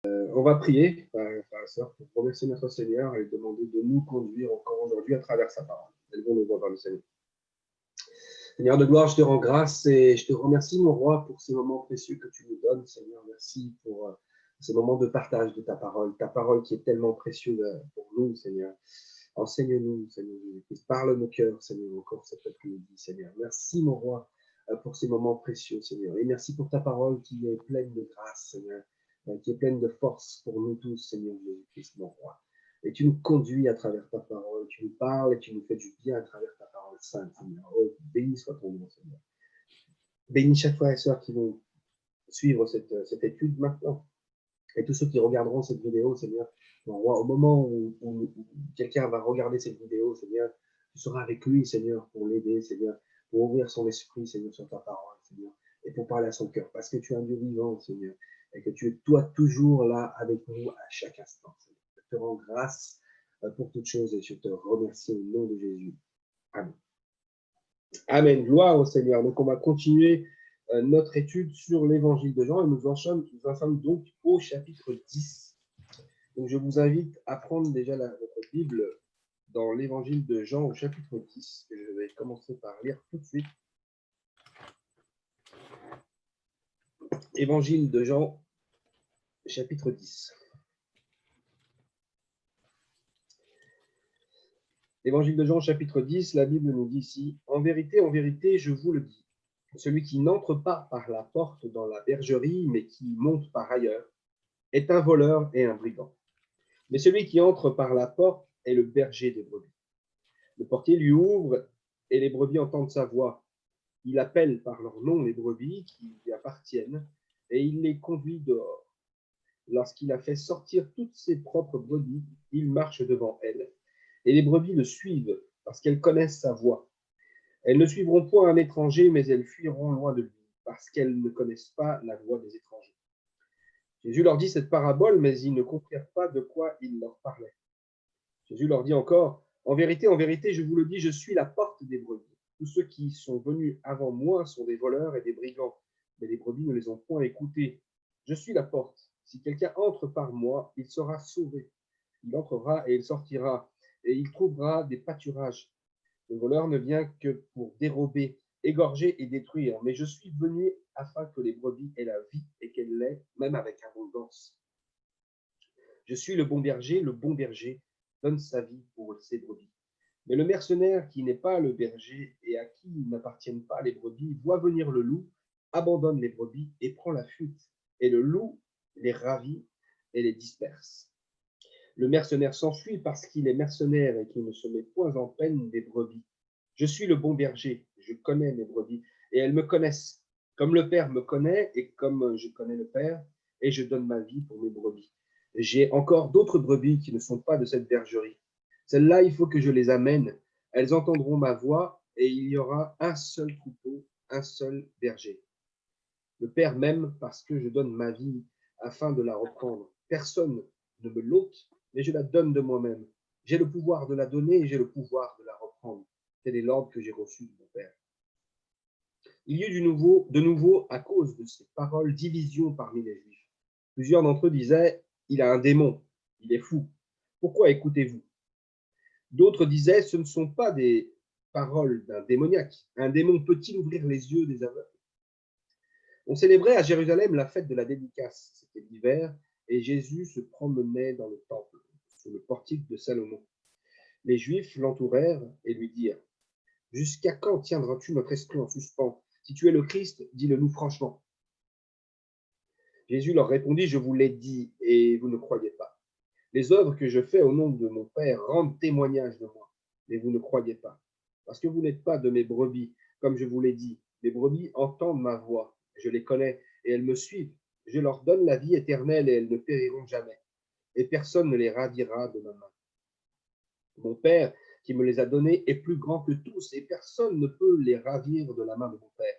On va prier, frères et sœurs, pour remercier notre Seigneur et lui demander de nous conduire encore aujourd'hui à travers sa parole. Élevons nos voix vers le Seigneur. Seigneur de gloire, je te rends grâce et je te remercie, mon roi, pour ces moments précieux que tu nous donnes. Seigneur, merci pour ces moments de partage de ta parole qui est tellement précieuse pour nous, Seigneur. Enseigne-nous, Seigneur Jésus-Christ. Parle nos cœurs, Seigneur, encore cet après-midi, Seigneur. Merci, mon roi, pour ces moments précieux, Seigneur. Et merci pour ta parole qui est pleine de grâce, Seigneur, qui est pleine de force pour nous tous, Seigneur Jésus-Christ, mon roi. Et tu nous conduis à travers ta parole, tu nous parles et tu nous fais du bien à travers ta parole sainte, Seigneur. Oh, béni soit ton nom, Seigneur. Bénis chaque frère et sœur qui vont suivre cette étude maintenant. Et tous ceux qui regarderont cette vidéo, Seigneur, mon roi, au moment où quelqu'un va regarder cette vidéo, Seigneur, tu seras avec lui, Seigneur, pour l'aider, Seigneur, pour ouvrir son esprit, Seigneur, sur ta parole, Seigneur, et pour parler à son cœur, parce que tu es un Dieu vivant, Seigneur, et que tu es toi toujours là avec nous à chaque instant, Seigneur. Je te rends grâce pour toutes choses et je te remercie au nom de Jésus. Amen. Amen. Gloire au Seigneur. Donc, on va continuer notre étude sur l'évangile de Jean et nous en sommes donc au chapitre 10. Donc, je vous invite à prendre déjà votre Bible dans l'évangile de Jean au chapitre 10. Et je vais commencer par lire tout de suite. Évangile de Jean, chapitre 10. Évangile de Jean, chapitre 10, la Bible nous dit ici, « En vérité, je vous le dis, celui qui n'entre pas par la porte dans la bergerie, mais qui monte par ailleurs, est un voleur et un brigand. Mais celui qui entre par la porte est le berger des brebis. Le portier lui ouvre et les brebis entendent sa voix. Il appelle par leur nom les brebis qui lui appartiennent et il les conduit dehors. Lorsqu'il a fait sortir toutes ses propres brebis, il marche devant elles. Et les brebis le suivent parce qu'elles connaissent sa voix. Elles ne suivront point un étranger, mais elles fuiront loin de lui parce qu'elles ne connaissent pas la voix des étrangers. Jésus leur dit cette parabole, mais ils ne comprirent pas de quoi il leur parlait. Jésus leur dit encore, en vérité, je vous le dis, je suis la porte des brebis. Tous ceux qui sont venus avant moi sont des voleurs et des brigands, mais les brebis ne les ont point écoutés. Je suis la porte. Si quelqu'un entre par moi, il sera sauvé. Il entrera et il sortira, et il trouvera des pâturages. Le voleur ne vient que pour dérober, égorger et détruire, mais je suis venu afin que les brebis aient la vie et qu'elles l'aient, même avec abondance. Je suis le bon berger donne sa vie pour ses brebis. Mais le mercenaire qui n'est pas le berger et à qui n'appartiennent pas les brebis voit venir le loup, abandonne les brebis et prend la fuite. Et le loup les ravit et les disperse. Le mercenaire s'enfuit parce qu'il est mercenaire et qu'il ne se met point en peine des brebis. Je suis le bon berger, je connais mes brebis et elles me connaissent. Comme le Père me connaît et comme je connais le Père, et je donne ma vie pour mes brebis. J'ai encore d'autres brebis qui ne sont pas de cette bergerie. Celles-là, il faut que je les amène. Elles entendront ma voix et il y aura un seul troupeau, un seul berger. Le Père m'aime parce que je donne ma vie afin de la reprendre. Personne ne me l'ôte, mais je la donne de moi-même. J'ai le pouvoir de la donner et j'ai le pouvoir de la reprendre. Tel est l'ordre que j'ai reçu de mon Père. Il y eut de nouveau, à cause de ces paroles, division parmi les Juifs. Plusieurs d'entre eux disaient, il a un démon, il est fou. Pourquoi écoutez-vous? D'autres disaient, ce ne sont pas des paroles d'un démoniaque. Un démon peut-il ouvrir les yeux des aveugles? On célébrait à Jérusalem la fête de la dédicace. C'était l'hiver et Jésus se promenait dans le temple, sous le portique de Salomon. Les Juifs l'entourèrent et lui dirent, « Jusqu'à quand tiendras-tu notre esprit en suspens? Si tu es le Christ, dis-le-nous franchement. » Jésus leur répondit, « Je vous l'ai dit et vous ne croyez pas. Les œuvres que je fais au nom de mon Père rendent témoignage de moi, mais vous ne croyez pas. Parce que vous n'êtes pas de mes brebis, comme je vous l'ai dit. Les brebis entendent ma voix, je les connais et elles me suivent. Je leur donne la vie éternelle et elles ne périront jamais. Et personne ne les ravira de ma main. Mon Père qui me les a donnés est plus grand que tous et personne ne peut les ravir de la main de mon Père.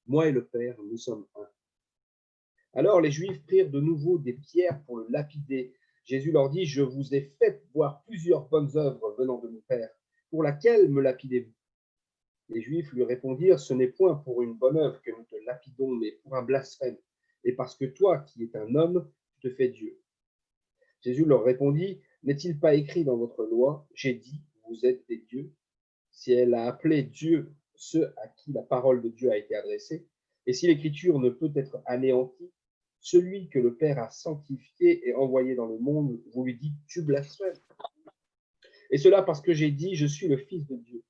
Moi et le Père, nous sommes un. » Alors les Juifs prirent de nouveau des pierres pour le lapider. Jésus leur dit, « Je vous ai fait voir plusieurs bonnes œuvres venant de mon Père. Pour laquelle me lapidez-vous » Les Juifs lui répondirent, « Ce n'est point pour une bonne œuvre que nous te lapidons, mais pour un blasphème. Et parce que toi, qui es un homme, tu te fait Dieu. Jésus leur répondit, n'est-il pas écrit dans votre loi, j'ai dit, vous êtes des dieux? Si elle a appelé Dieu ceux à qui la parole de Dieu a été adressée, et si l'écriture ne peut être anéantie, celui que le Père a sanctifié et envoyé dans le monde, vous lui dites, tu blasphèmes. Et cela parce que j'ai dit, je suis le Fils de Dieu.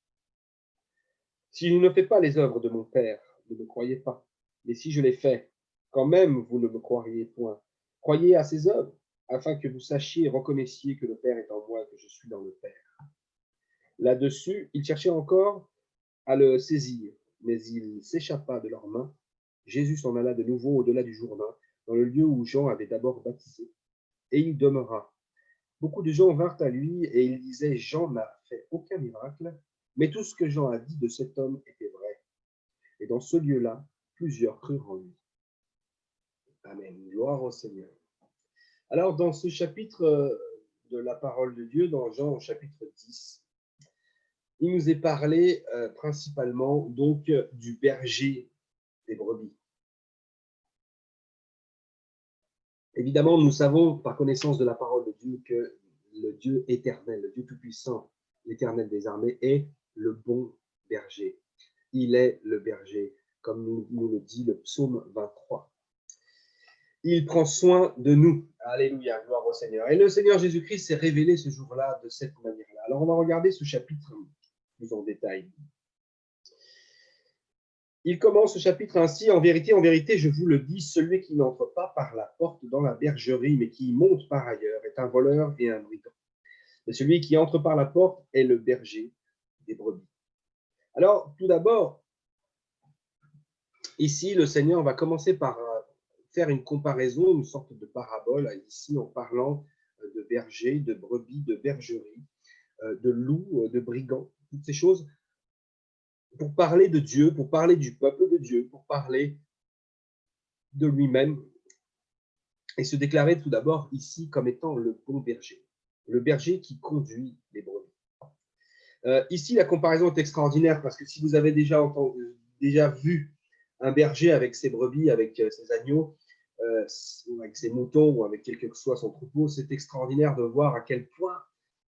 Si je ne fais pas les œuvres de mon Père, ne me croyez pas. Mais si je les fais, quand même, vous ne me croiriez point. Croyez à ces œuvres, afin que vous sachiez et reconnaissiez que le Père est en moi et que je suis dans le Père. Là-dessus, ils cherchaient encore à le saisir, mais il s'échappa de leurs mains. Jésus s'en alla de nouveau au-delà du Jourdain, dans le lieu où Jean avait d'abord baptisé, et il demeura. Beaucoup de gens vinrent à lui et ils disaient, Jean n'a fait aucun miracle, mais tout ce que Jean a dit de cet homme était vrai. Et dans ce lieu-là, plusieurs crurent en lui. Amen. Gloire au Seigneur. Alors, dans ce chapitre de la parole de Dieu, dans Jean au chapitre 10, il nous est parlé principalement donc du berger des brebis. Évidemment, nous savons par connaissance de la parole de Dieu que le Dieu éternel, le Dieu tout-puissant, l'éternel des armées, est le bon berger. Il est le berger, comme nous le dit le psaume 23. Il prend soin de nous. Alléluia, gloire au Seigneur. Et le Seigneur Jésus-Christ s'est révélé ce jour-là de cette manière-là. Alors, on va regarder ce chapitre plus en détail. Il commence ce chapitre ainsi, en vérité, je vous le dis, celui qui n'entre pas par la porte dans la bergerie, mais qui y monte par ailleurs, est un voleur et un brigand. Mais celui qui entre par la porte est le berger des brebis. Alors, tout d'abord, ici, le Seigneur va commencer par faire une comparaison, une sorte de parabole, ici, en parlant de berger, de brebis, de bergerie, de loup, de brigand, toutes ces choses, pour parler de Dieu, pour parler du peuple de Dieu, pour parler de lui-même, et se déclarer tout d'abord ici comme étant le bon berger, le berger qui conduit les brebis. Ici, la comparaison est extraordinaire parce que si vous avez déjà vu un berger avec ses brebis, avec ses agneaux, avec ses moutons ou avec quel que soit son troupeau, c'est extraordinaire de voir à quel point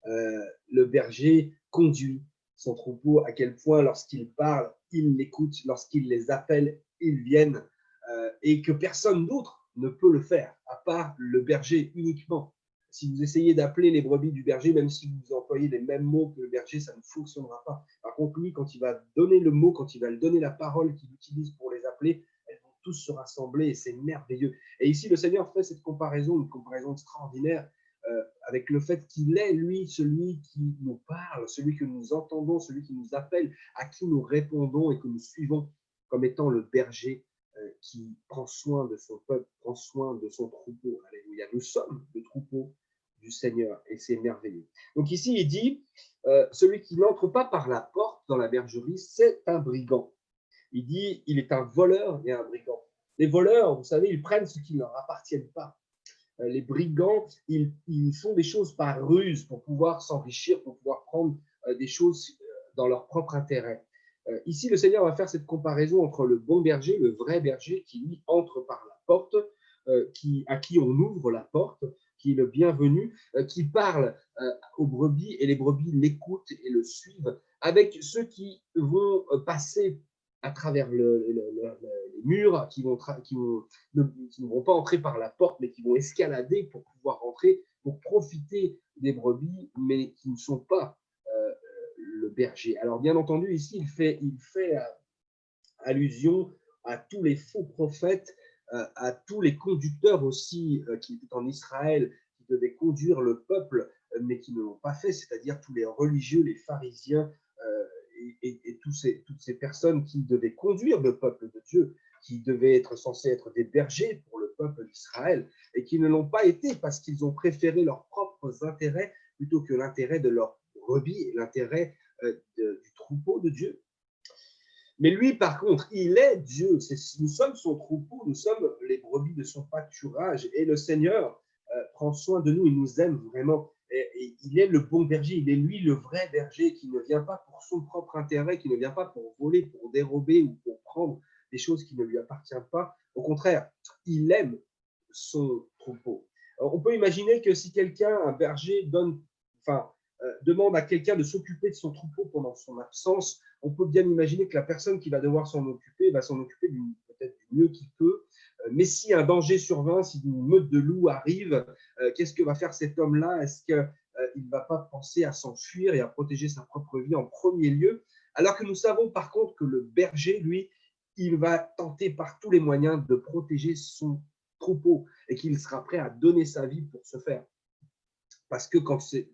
le berger conduit son troupeau, à quel point lorsqu'il parle, il l'écoute, lorsqu'il les appelle, ils viennent, et que personne d'autre ne peut le faire, à part le berger uniquement. Si vous essayez d'appeler les brebis du berger, même si vous employez les mêmes mots que le berger, ça ne fonctionnera pas. Par contre, lui, quand il va donner le mot, quand il va donner la parole qu'il utilise pour les appeler, elles vont tous se rassembler et c'est merveilleux. Et ici, le Seigneur fait cette comparaison, une comparaison extraordinaire, avec le fait qu'il est, lui, celui qui nous parle, celui que nous entendons, celui qui nous appelle, à qui nous répondons et que nous suivons comme étant le berger qui prend soin de son peuple, prend soin de son troupeau. Alléluia. Nous sommes le troupeau du Seigneur et c'est merveilleux. Donc ici, il dit, celui qui n'entre pas par la porte dans la bergerie, c'est un brigand. Il dit, il est un voleur et un brigand. Les voleurs, vous savez, ils prennent ce qui ne leur appartient pas. Les brigands, ils font des choses par ruse pour pouvoir s'enrichir, pour pouvoir prendre des choses dans leur propre intérêt. Ici, le Seigneur va faire cette comparaison entre le bon berger, le vrai berger, qui lui entre par la porte, à qui on ouvre la porte, qui est le bienvenu, qui parle aux brebis et les brebis l'écoutent et le suivent, avec ceux qui vont passer à travers les murs, qui ne vont pas entrer par la porte, mais qui vont escalader pour pouvoir rentrer, pour profiter des brebis, mais qui ne sont pas le berger. Alors, bien entendu, ici, il fait allusion à tous les faux prophètes, à tous les conducteurs aussi qui étaient en Israël, qui devaient conduire le peuple, mais qui ne l'ont pas fait, c'est-à-dire tous les religieux, les pharisiens, et toutes ces personnes qui devaient conduire le peuple de Dieu, qui devaient être censés être des bergers pour le peuple d'Israël, et qui ne l'ont pas été parce qu'ils ont préféré leurs propres intérêts plutôt que l'intérêt de leurs brebis et l'intérêt du troupeau de Dieu. Mais lui, par contre, il est Dieu. Nous sommes son troupeau, nous sommes les brebis de son pâturage. Et le Seigneur prend soin de nous, il nous aime vraiment. Et il est le bon berger, il est lui le vrai berger qui ne vient pas pour son propre intérêt, qui ne vient pas pour voler, pour dérober ou pour prendre des choses qui ne lui appartiennent pas. Au contraire, il aime son troupeau. On peut imaginer que si quelqu'un, un berger, demande à quelqu'un de s'occuper de son troupeau pendant son absence, on peut bien imaginer que la personne qui va devoir s'en occuper va s'en occuper peut-être du mieux qu'il peut. Mais si un danger survint, si une meute de loups arrive, qu'est-ce que va faire cet homme-là? Est-ce qu'il ne va pas penser à s'enfuir et à protéger sa propre vie en premier lieu? Alors que nous savons par contre que le berger, lui, il va tenter par tous les moyens de protéger son troupeau et qu'il sera prêt à donner sa vie pour ce faire. Parce que quand c'est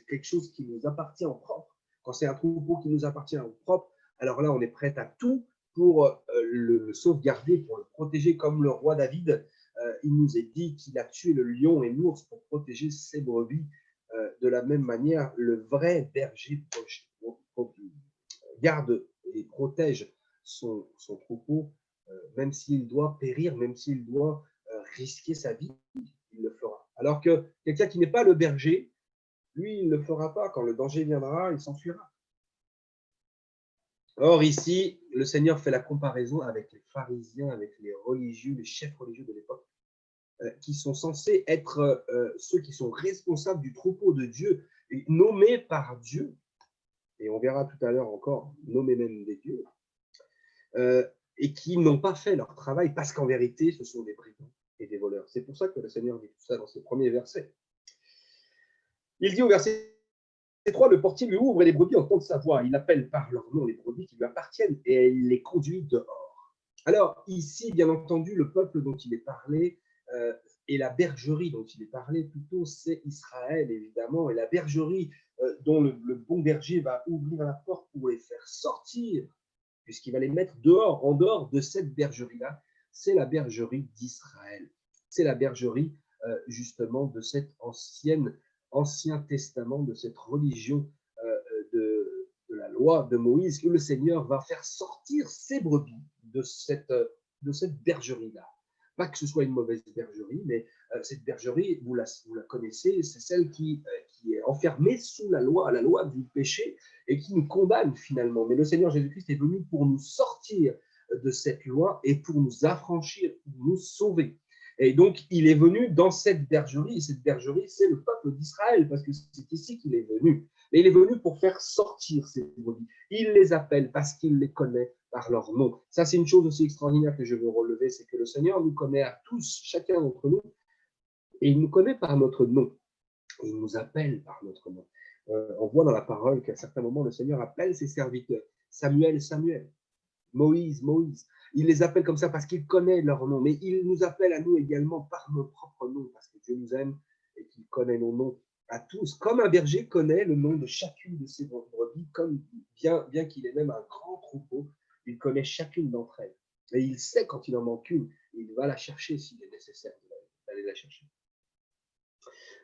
quelque chose qui nous appartient en propre, quand c'est un troupeau qui nous appartient en propre, alors là, on est prêt à tout pour le sauvegarder, pour le protéger, comme le roi David. Il nous est dit qu'il a tué le lion et l'ours pour protéger ses brebis. De la même manière, le vrai berger garde et protège son troupeau, même s'il doit périr, même s'il doit risquer sa vie, il le fera. Alors que quelqu'un qui n'est pas le berger, lui, il ne le fera pas. Quand le danger viendra, il s'enfuira. Or, ici, le Seigneur fait la comparaison avec les pharisiens, avec les religieux, les chefs religieux de l'époque, qui sont censés être ceux qui sont responsables du troupeau de Dieu, nommés par Dieu, et on verra tout à l'heure encore, nommés même des dieux, et qui n'ont pas fait leur travail, parce qu'en vérité, ce sont des brigands et des voleurs. C'est pour ça que le Seigneur dit tout ça dans ses premiers versets. Il dit au verset 3, le portier lui ouvre et les brebis entendent sa voix. Il appelle par leur nom les brebis qui lui appartiennent et il les conduit dehors. Alors, ici, bien entendu, le peuple dont il est parlé et la bergerie dont il est parlé, plutôt, c'est Israël, évidemment. Et la bergerie dont le bon berger va ouvrir la porte pour les faire sortir, puisqu'il va les mettre dehors, en dehors de cette bergerie-là, c'est la bergerie d'Israël. C'est la bergerie, justement, de cet Ancien Testament, de cette religion de la loi de Moïse, que le Seigneur va faire sortir ses brebis de cette bergerie-là. Pas que ce soit une mauvaise bergerie, mais cette bergerie, vous la connaissez, c'est celle qui est enfermée sous la loi du péché, et qui nous condamne finalement. Mais le Seigneur Jésus-Christ est venu pour nous sortir de cette loi et pour nous affranchir, pour nous sauver. Et donc, il est venu dans cette bergerie, et cette bergerie, c'est le peuple d'Israël, parce que c'est ici qu'il est venu. Et il est venu pour faire sortir ces brebis. Il les appelle parce qu'il les connaît par leur nom. Ça, c'est une chose aussi extraordinaire que je veux relever, c'est que le Seigneur nous connaît à tous, chacun d'entre nous, et il nous connaît par notre nom. Et il nous appelle par notre nom. On voit dans la parole qu'à certains moments, le Seigneur appelle ses serviteurs. Samuel, Samuel. Moïse, Moïse. Il les appelle comme ça parce qu'il connaît leur nom. Mais il nous appelle à nous également par nos propres noms, parce que Dieu nous aime et qu'il connaît nos noms à tous. Comme un berger connaît le nom de chacune de ses brebis, comme bien qu'il ait même un grand troupeau, il connaît chacune d'entre elles. Et il sait quand il en manque une, il va la chercher s'il est nécessaire d'aller la chercher.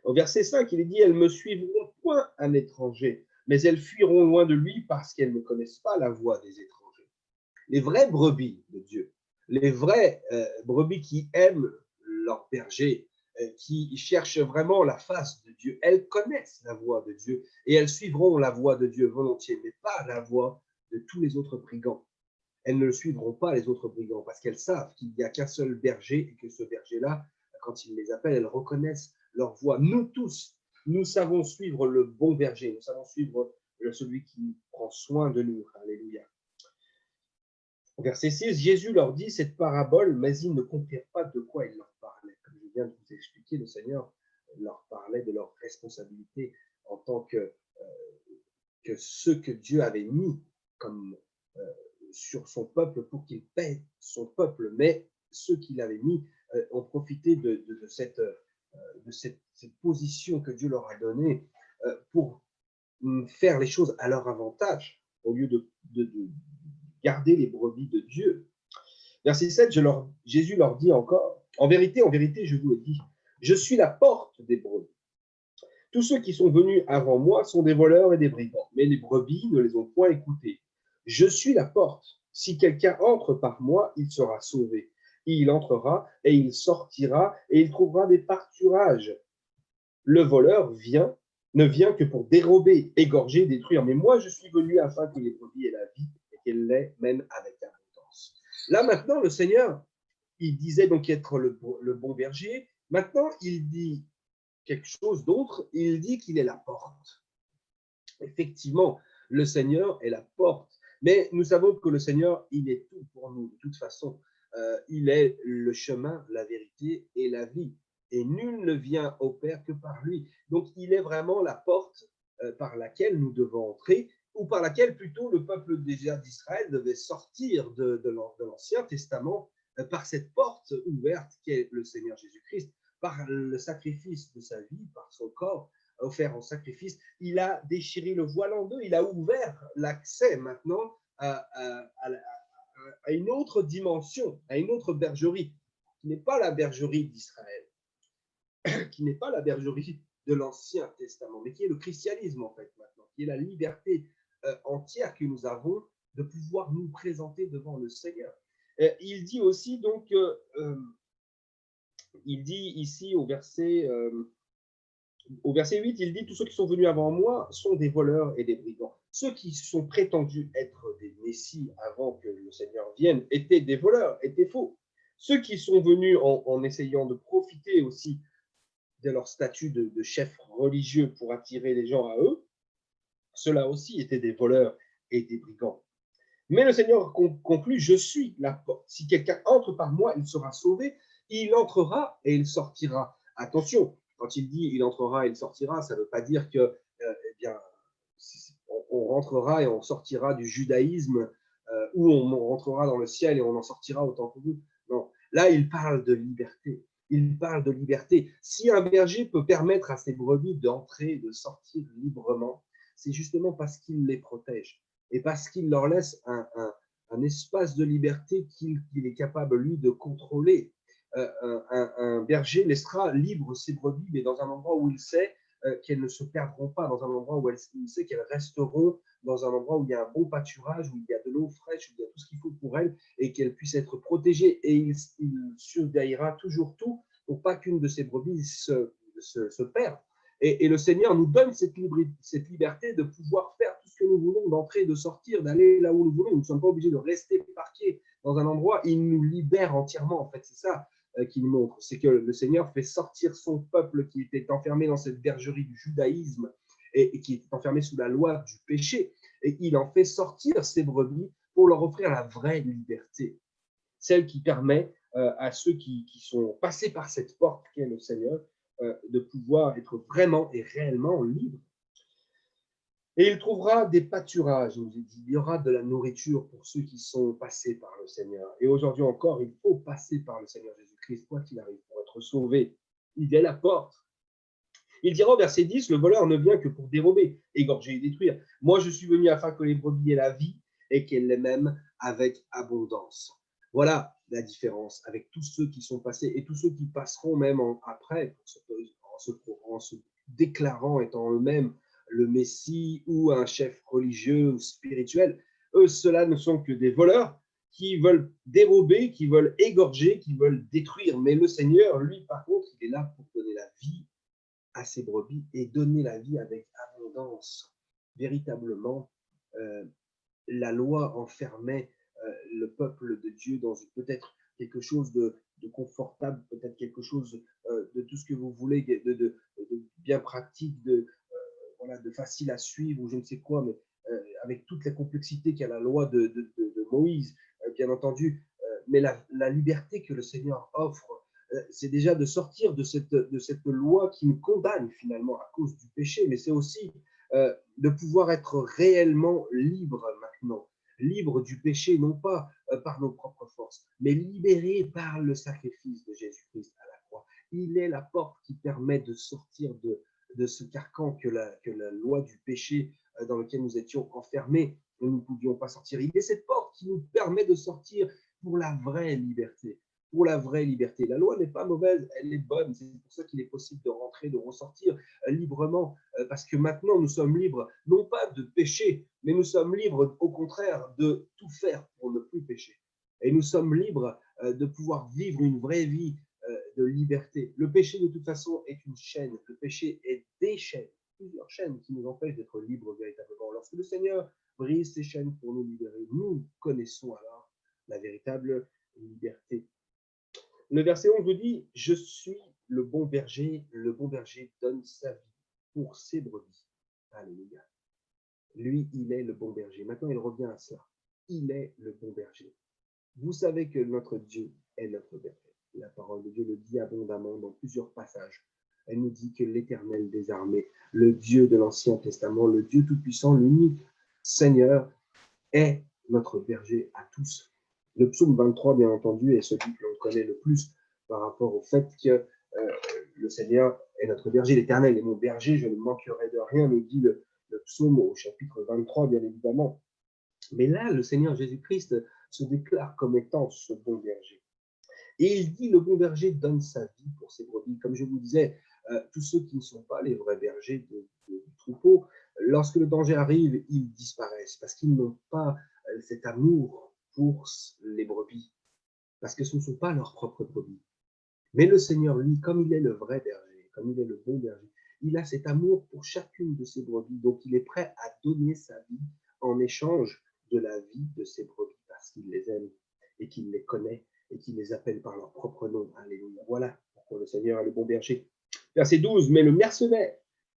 Au verset 5, il est dit « Elles ne me suivront point un étranger, mais elles fuiront loin de lui parce qu'elles ne connaissent pas la voix des étrangers. » Les vraies brebis de Dieu, les vraies brebis qui aiment leur berger, qui cherchent vraiment la face de Dieu, elles connaissent la voix de Dieu et elles suivront la voix de Dieu volontiers, mais pas la voix de tous les autres brigands. Elles ne suivront pas les autres brigands parce qu'elles savent qu'il n'y a qu'un seul berger et que ce berger-là, quand il les appelle, elles reconnaissent leur voix. Nous tous, nous savons suivre le bon berger, nous savons suivre celui qui prend soin de nous. Alléluia. Verset 6, Jésus leur dit cette parabole, mais ils ne comprirent pas de quoi il leur parlait. Comme je viens de vous expliquer, le Seigneur leur parlait de leur responsabilité en tant que ceux que Dieu avait mis comme sur son peuple pour qu'il paie son peuple, mais ceux qu'il avait mis ont profité de cette position que Dieu leur a donnée pour faire les choses à leur avantage, au lieu de garder les brebis de Dieu. Verset 7, Jésus leur dit encore, en vérité, je vous le dis, je suis la porte des brebis. Tous ceux qui sont venus avant moi sont des voleurs et des brigands, mais les brebis ne les ont point écoutés. Je suis la porte. Si quelqu'un entre par moi, il sera sauvé. Il entrera et il sortira et il trouvera des pâturages. Le voleur ne vient que pour dérober, égorger, détruire. Mais moi, je suis venu afin que les brebis aient la vie et qu'elles l'aient même avec abondance. Là maintenant, le Seigneur, il disait donc être le bon berger. Maintenant, il dit quelque chose d'autre, il dit qu'il est la porte. Effectivement, le Seigneur est la porte, mais nous savons que le Seigneur, il est tout pour nous, de toute façon. Il est le chemin, la vérité et la vie. Et nul ne vient au Père que par lui. Donc, il est vraiment la porte par laquelle nous devons entrer, ou par laquelle plutôt le peuple d'Israël devait sortir de l'Ancien Testament, par cette porte ouverte qu'est le Seigneur Jésus-Christ, par le sacrifice de sa vie, par son corps offert en sacrifice. Il a déchiré le voile en deux, il a ouvert l'accès maintenant à une autre dimension, à une autre bergerie, qui n'est pas la bergerie d'Israël, qui n'est pas la bergerie de l'Ancien Testament, mais qui est le christianisme en fait maintenant, qui est la liberté entière que nous avons de pouvoir nous présenter devant le Seigneur. Il dit aussi donc, il dit ici au verset 8, il dit « Tous ceux qui sont venus avant moi sont des voleurs et des brigands. » Ceux qui sont prétendus être des messies avant que le Seigneur vienne étaient des voleurs, étaient faux. Ceux qui sont venus en essayant de profiter aussi de leur statut de chef religieux pour attirer les gens à eux, ceux-là aussi étaient des voleurs et des brigands. Mais le Seigneur conclut « Je suis la porte. Si quelqu'un entre par moi, il sera sauvé. Il entrera et il sortira. » Attention, quand il dit « il entrera et il sortira », ça ne veut pas dire que eh bien, on rentrera et on sortira du judaïsme ou on rentrera dans le ciel et on en sortira autant que vous. Non, là, il parle de liberté. Il parle de liberté. Si un berger peut permettre à ses brebis d'entrer et de sortir librement, c'est justement parce qu'il les protège et parce qu'il leur laisse un espace de liberté qu'il est capable, lui, de contrôler. Un berger laissera libre ses brebis, mais dans un endroit où il sait qu'elles ne se perdront pas, dans un endroit où il sait qu'elles resteront, dans un endroit où il y a un bon pâturage, où il y a de l'eau fraîche, où il y a tout ce qu'il faut pour elles, et qu'elles puissent être protégées. Et il surveillera toujours tout pour pas qu'une de ses brebis se perde. Et le Seigneur nous donne cette liberté de pouvoir faire tout ce que nous voulons, d'entrer, de sortir, d'aller là où nous voulons. Nous ne sommes pas obligés de rester parqués dans un endroit. Il nous libère entièrement, en fait. C'est ça qu'il montre. C'est que le Seigneur fait sortir son peuple qui était enfermé dans cette bergerie du judaïsme et qui était enfermé sous la loi du péché. Et il en fait sortir ses brebis pour leur offrir la vraie liberté. Celle qui permet à ceux qui sont passés par cette porte qu'est le Seigneur, de pouvoir être vraiment et réellement libres. Et il trouvera des pâturages, il nous est dit, il y aura de la nourriture pour ceux qui sont passés par le Seigneur. Et aujourd'hui encore, il faut passer par le Seigneur Jésus-Christ, quoi qu'il arrive, pour être sauvé. Il est la porte. Il dira au verset 10, le voleur ne vient que pour dérober, égorger et détruire. Moi, je suis venu afin que les brebis aient la vie et qu'elles l'aient même avec abondance. Voilà la différence avec tous ceux qui sont passés et tous ceux qui passeront même après en se déclarant étant eux-mêmes le Messie ou un chef religieux ou spirituel. Eux, ceux-là ne sont que des voleurs qui veulent dérober, qui veulent égorger, qui veulent détruire. Mais le Seigneur, lui, par contre, il est là pour donner la vie à ses brebis et donner la vie avec abondance. Véritablement, la loi enfermait le peuple de Dieu dans peut-être quelque chose de confortable, peut-être quelque chose de tout ce que vous voulez, de bien pratique, voilà, de facile à suivre ou je ne sais quoi, mais avec toute la complexité qu'a la loi de Moïse, bien entendu. Mais la liberté que le Seigneur offre, c'est déjà de sortir de cette loi qui nous condamne finalement à cause du péché, mais c'est aussi de pouvoir être réellement libre maintenant, libre du péché, non pas par nos propres forces, mais libéré par le sacrifice de Jésus-Christ à la croix. Il est la porte qui permet de sortir de ce carcan que la loi du péché dans lequel nous étions enfermés, et nous ne pouvions pas sortir. Il est cette porte qui nous permet de sortir pour la vraie liberté. Pour la vraie liberté. La loi n'est pas mauvaise, elle est bonne. C'est pour ça qu'il est possible de rentrer, de ressortir librement, parce que maintenant nous sommes libres, non pas de pécher, mais nous sommes libres au contraire de tout faire pour ne plus pécher. Et nous sommes libres de pouvoir vivre une vraie vie de liberté. Le péché, de toute façon, est une chaîne. Le péché est des chaînes, plusieurs chaînes qui nous empêchent d'être libres véritablement. Lorsque le Seigneur brise ces chaînes pour nous libérer, nous connaissons alors la véritable liberté. Le verset 11 nous dit « Je suis le bon berger donne sa vie pour ses brebis. Alléluia. Lui, il est le bon berger. Maintenant, il revient à cela. Il est le bon berger. Vous savez que notre Dieu est notre berger. La parole de Dieu le dit abondamment dans plusieurs passages. Elle nous dit que l'Éternel des armées, le Dieu de l'Ancien Testament, le Dieu Tout-Puissant, l'unique Seigneur, est notre berger à tous. Le psaume 23, bien entendu, est celui que l'on connaît le plus par rapport au fait que le Seigneur est notre berger. L'Éternel est mon berger, je ne manquerai de rien, nous dit le psaume au chapitre 23, bien évidemment. Mais là, le Seigneur Jésus-Christ se déclare comme étant ce bon berger. Et il dit, le bon berger donne sa vie pour ses brebis. Comme je vous disais, tous ceux qui ne sont pas les vrais bergers du troupeau, lorsque le danger arrive, ils disparaissent parce qu'ils n'ont pas cet amour pour les brebis, parce que ce ne sont pas leurs propres brebis. Mais le Seigneur, lui, comme il est le vrai berger, comme il est le bon berger, il a cet amour pour chacune de ses brebis, donc il est prêt à donner sa vie en échange de la vie de ses brebis, parce qu'il les aime et qu'il les connaît et qu'il les appelle par leur propre nom. Alléluia. Voilà pourquoi le Seigneur est le bon berger. Verset 12, mais le mercenaire,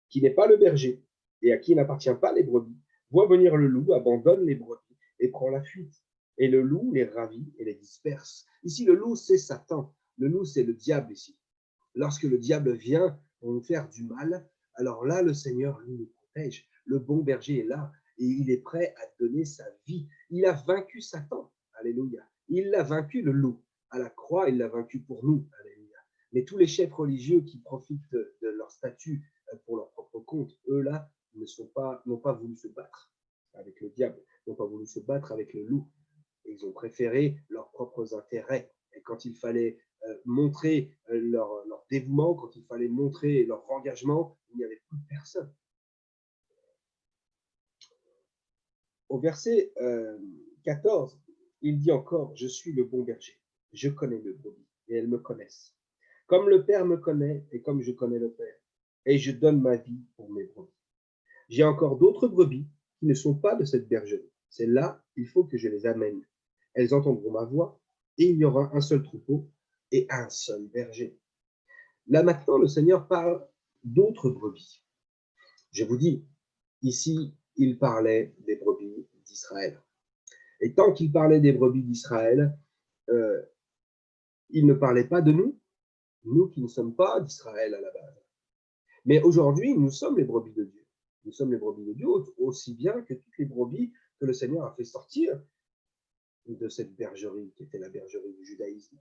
qui n'est pas le berger et à qui n'appartient pas les brebis, voit venir le loup, abandonne les brebis et prend la fuite. Et le loup les ravit et les disperse. Ici, le loup, c'est Satan. Le loup, c'est le diable ici. Lorsque le diable vient pour nous faire du mal, alors là, le Seigneur, lui, nous protège. Le bon berger est là et il est prêt à donner sa vie. Il a vaincu Satan. Alléluia. Il l'a vaincu, le loup. À la croix, il l'a vaincu pour nous. Alléluia. Mais tous les chefs religieux qui profitent de leur statut pour leur propre compte, eux-là, n'ont pas voulu se battre avec le diable, n'ont pas voulu se battre avec le loup. Ils ont préféré leurs propres intérêts. Et quand il fallait montrer leur dévouement, quand il fallait montrer leur engagement, il n'y avait plus personne. Au verset 14, il dit encore, je suis le bon berger, je connais le brebis, et elles me connaissent. Comme le Père me connaît, et comme je connais le Père, et je donne ma vie pour mes brebis. J'ai encore d'autres brebis qui ne sont pas de cette bergerie. Celles-là, il faut que je les amène. Elles entendront ma voix, et il y aura un seul troupeau et un seul berger. Là maintenant, le Seigneur parle d'autres brebis. Je vous dis, ici, il parlait des brebis d'Israël. Et tant qu'il parlait des brebis d'Israël, il ne parlait pas de nous, nous qui ne sommes pas d'Israël à la base. Mais aujourd'hui, nous sommes les brebis de Dieu. Nous sommes les brebis de Dieu, aussi bien que toutes les brebis que le Seigneur a fait sortir de cette bergerie qui était la bergerie du judaïsme.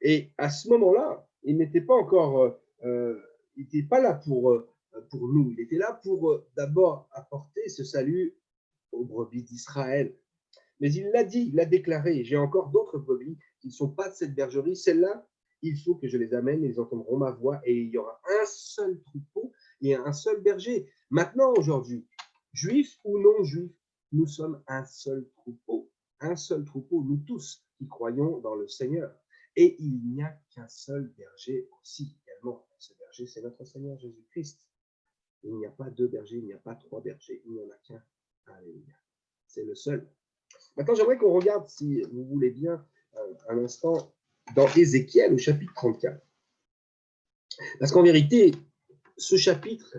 Et à ce moment-là, il n'était pas encore, il n'était pas là pour nous. Il était là pour d'abord apporter ce salut aux brebis d'Israël. Mais il l'a dit, il l'a déclaré. J'ai encore d'autres brebis qui ne sont pas de cette bergerie. Celles-là, il faut que je les amène. Ils entendront ma voix et il y aura un seul troupeau et un seul berger. Maintenant, aujourd'hui, juifs ou non juifs, nous sommes un seul troupeau. Un seul troupeau, nous tous qui croyons dans le Seigneur. Et il n'y a qu'un seul berger aussi également. Ce berger, c'est notre Seigneur Jésus-Christ. Il n'y a pas deux bergers, il n'y a pas trois bergers, il n'y en a qu'un. Alléluia. C'est le seul. Maintenant, j'aimerais qu'on regarde, si vous voulez bien, un instant, dans Ézéchiel au chapitre 34. Parce qu'en vérité, ce chapitre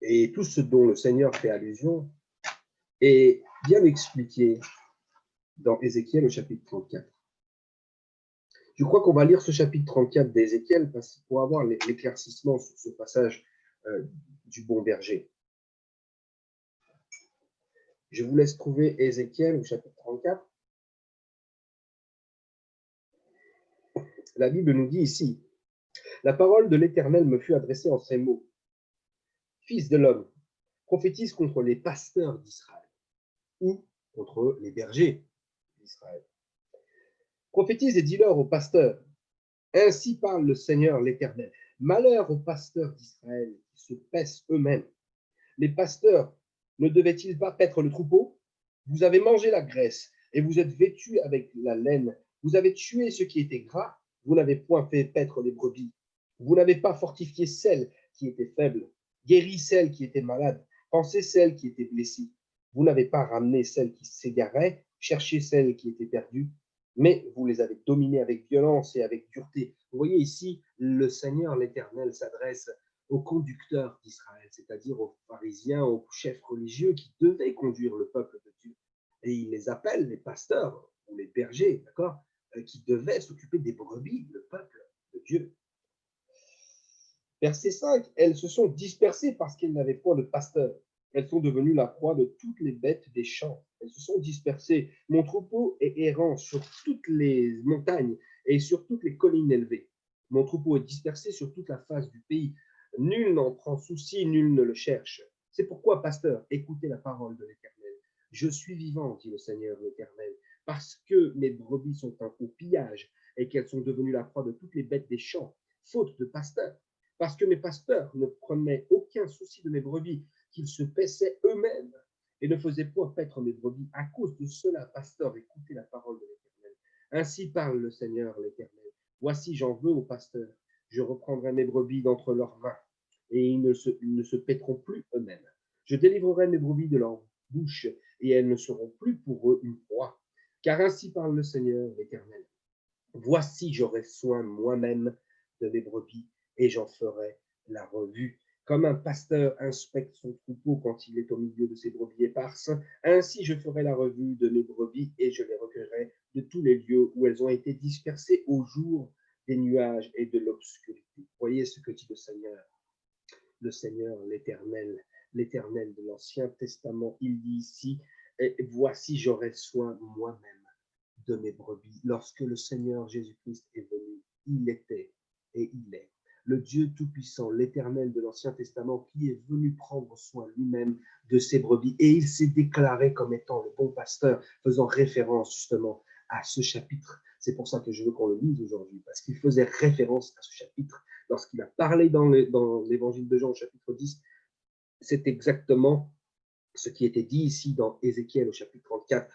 et tout ce dont le Seigneur fait allusion est bien expliqué dans Ézéchiel au chapitre 34. Je crois qu'on va lire ce chapitre 34 d'Ézéchiel pour avoir l'éclaircissement sur ce passage du bon berger. Je vous laisse trouver Ézéchiel au chapitre 34. La Bible nous dit ici, « La parole de l'Éternel me fut adressée en ces mots. Fils de l'homme, prophétise contre les pasteurs d'Israël ou contre les bergers d'Israël. Prophétise et dis-leur aux pasteurs, ainsi parle le Seigneur l'Éternel. Malheur aux pasteurs d'Israël qui se paissent eux-mêmes. Les pasteurs ne devaient-ils pas paître le troupeau? Vous avez mangé la graisse et vous êtes vêtus avec la laine. Vous avez tué ce qui était gras. Vous n'avez point fait paître les brebis. Vous n'avez pas fortifié celles qui étaient faibles, guéri celles qui étaient malades, pansé celles qui étaient blessées. Vous n'avez pas ramené celles qui s'égaraient, cherché celles qui étaient perdues. mais vous les avez dominés avec violence et avec dureté. Vous voyez ici, le Seigneur, l'Éternel, s'adresse aux conducteurs d'Israël, c'est-à-dire aux pharisiens, aux chefs religieux qui devaient conduire le peuple de Dieu. Et il les appelle les pasteurs ou les bergers, d'accord, qui devaient s'occuper des brebis, le peuple de Dieu. Verset 5, elles se sont dispersées parce qu'elles n'avaient point de pasteur. Elles sont devenues la proie de toutes les bêtes des champs. Elles se sont dispersées. Mon troupeau est errant sur toutes les montagnes et sur toutes les collines élevées. Mon troupeau est dispersé sur toute la face du pays. Nul n'en prend souci, nul ne le cherche. C'est pourquoi, pasteur, écoutez la parole de l'Éternel. Je suis vivant, dit le Seigneur l'Éternel, parce que mes brebis sont au pillage et qu'elles sont devenues la proie de toutes les bêtes des champs, faute de pasteur. Parce que mes pasteurs ne prenaient aucun souci de mes brebis, qu'ils se paissaient eux-mêmes et ne faisaient point paître mes brebis. À cause de cela, pasteur, écoutez la parole de l'Éternel. Ainsi parle le Seigneur l'Éternel. Voici, j'en veux aux pasteurs. Je reprendrai mes brebis d'entre leurs mains, et ils ne se paîtront plus eux-mêmes. Je délivrerai mes brebis de leur bouche, et elles ne seront plus pour eux une proie. Car ainsi parle le Seigneur l'Éternel. Voici, j'aurai soin moi-même de mes brebis, et j'en ferai la revue. Comme un pasteur inspecte son troupeau quand il est au milieu de ses brebis éparses, ainsi je ferai la revue de mes brebis et je les recueillerai de tous les lieux où elles ont été dispersées au jour des nuages et de l'obscurité. Voyez ce que dit le Seigneur, l'Éternel de l'Ancien Testament. Il dit ici, voici, j'aurai soin moi-même de mes brebis. Lorsque le Seigneur Jésus-Christ est venu, il était et il est le Dieu Tout-Puissant, l'Éternel de l'Ancien Testament, qui est venu prendre soin lui-même de ses brebis. Et il s'est déclaré comme étant le bon pasteur, faisant référence justement à ce chapitre. C'est pour ça que je veux qu'on le lise aujourd'hui, parce qu'il faisait référence à ce chapitre. Lorsqu'il a parlé dans l'évangile de Jean, au chapitre 10, c'est exactement ce qui était dit ici dans Ézéchiel au chapitre 34.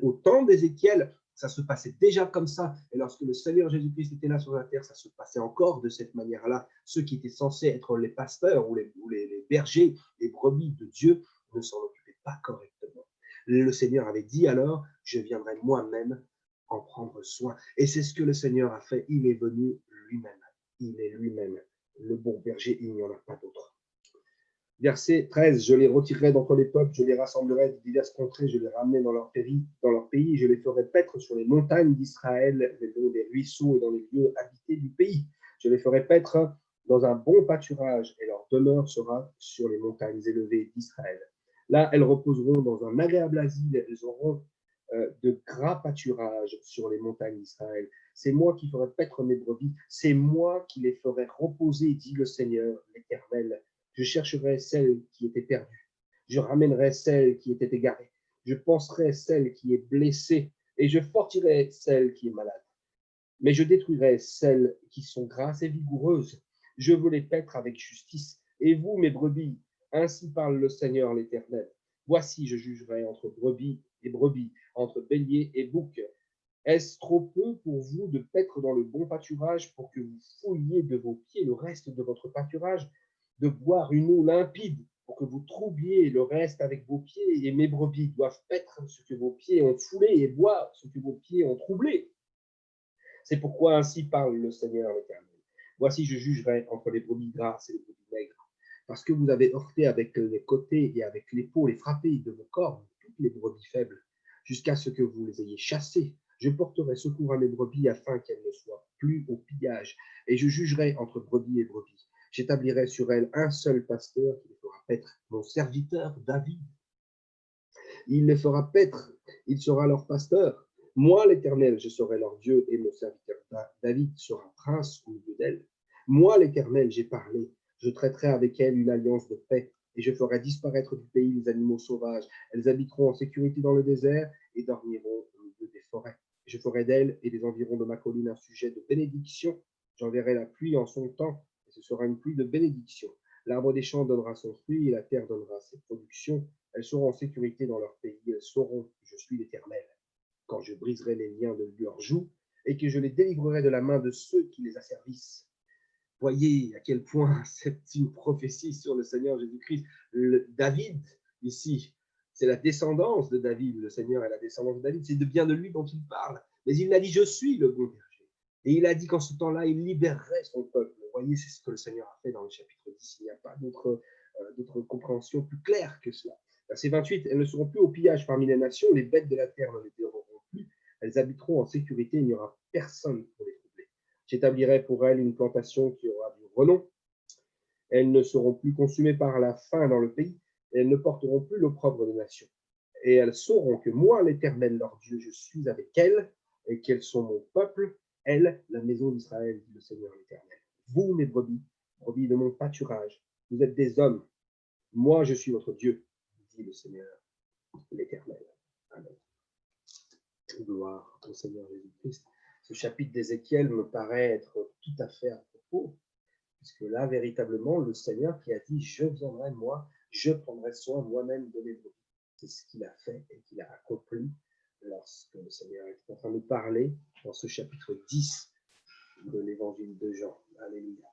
Au temps d'Ézéchiel, ça se passait déjà comme ça. Et lorsque le Seigneur Jésus-Christ était là sur la terre, ça se passait encore de cette manière-là. Ceux qui étaient censés être les pasteurs ou les bergers, les brebis de Dieu, ne s'en occupaient pas correctement. Le Seigneur avait dit alors, je viendrai moi-même en prendre soin. Et c'est ce que le Seigneur a fait. Il est venu lui-même. Il est lui-même le bon berger. Il n'y en a pas d'autre. Verset 13, je les retirerai d'entre les peuples, je les rassemblerai de diverses contrées, je les ramènerai dans leur pays, je les ferai paître sur les montagnes d'Israël, dans les ruisseaux et dans les lieux habités du pays. Je les ferai paître dans un bon pâturage, et leur demeure sera sur les montagnes élevées d'Israël. Là, elles reposeront dans un agréable asile, elles auront de gras pâturages sur les montagnes d'Israël. C'est moi qui ferai paître mes brebis, c'est moi qui les ferai reposer, dit le Seigneur, l'Éternel. Je chercherai celle qui était perdue. Je ramènerai celle qui était égarée. Je penserai celle qui est blessée et je fortirai celle qui est malade. Mais je détruirai celles qui sont grasses et vigoureuses. Je veux les paître avec justice. Et vous, mes brebis, ainsi parle le Seigneur l'Éternel. Voici, je jugerai entre brebis et brebis, entre béliers et boucs. Est-ce trop peu pour vous de paître dans le bon pâturage pour que vous fouilliez de vos pieds le reste de votre pâturage, de boire une eau limpide pour que vous troubliez le reste avec vos pieds, et mes brebis doivent paître ce que vos pieds ont foulé et boire ce que vos pieds ont troublé. C'est pourquoi ainsi parle le Seigneur l'Éternel. Voici, je jugerai entre les brebis grasses et les brebis maigres, parce que vous avez heurté avec les côtés et avec l'épaule et frappé de vos cornes toutes les brebis faibles, jusqu'à ce que vous les ayez chassées. Je porterai secours à mes brebis afin qu'elles ne soient plus au pillage, et je jugerai entre brebis et brebis. J'établirai sur elles un seul pasteur qui les fera paître, mon serviteur David. Il les fera paître, il sera leur pasteur. Moi, l'Éternel, je serai leur Dieu, et mon serviteur David sera prince au milieu d'elles. Moi, l'Éternel, j'ai parlé. Je traiterai avec elles une alliance de paix, et je ferai disparaître du pays les animaux sauvages. Elles habiteront en sécurité dans le désert et dormiront au milieu des forêts. Je ferai d'elles et des environs de ma colline un sujet de bénédiction. J'enverrai la pluie en son temps, et ce sera une pluie de bénédiction. L'arbre des champs donnera son fruit, et la terre donnera ses productions. Elles seront en sécurité dans leur pays. Elles sauront que je suis l'Éternel, quand je briserai les liens de leurs joues et que je les délivrerai de la main de ceux qui les asservissent. Voyez à quel point c'est une prophétie sur le Seigneur Jésus-Christ. David, ici, c'est la descendance de David. Le Seigneur est la descendance de David. C'est bien de lui dont il parle. Mais il a dit, je suis le bon berger. Et il a dit qu'en ce temps-là, il libérerait son peuple. Vous voyez, c'est ce que le Seigneur a fait dans le chapitre 10. Il n'y a pas d'autre compréhension plus claire que cela. Verset 28, elles ne seront plus au pillage parmi les nations, les bêtes de la terre ne les dévoreront plus, elles habiteront en sécurité, il n'y aura personne pour les troubler. J'établirai pour elles une plantation qui aura du renom. Elles ne seront plus consumées par la faim dans le pays, et elles ne porteront plus l'opprobre des nations. Et elles sauront que moi, l'Éternel, leur Dieu, je suis avec elles, et qu'elles sont mon peuple, elles, la maison d'Israël, dit le Seigneur l'Éternel. Vous, mes brebis, brebis de mon pâturage, vous êtes des hommes, moi, je suis votre Dieu, dit le Seigneur l'Éternel. Amen. Gloire au Seigneur Jésus-Christ. Ce chapitre d'Ézéchiel me paraît être tout à fait à propos, puisque là, véritablement, le Seigneur qui a dit « Je viendrai, moi, je prendrai soin moi-même de mes brebis ». C'est ce qu'il a fait et qu'il a accompli lorsque le Seigneur est en train de parler dans ce chapitre 10 de l'évangile de Jean. Alléluia.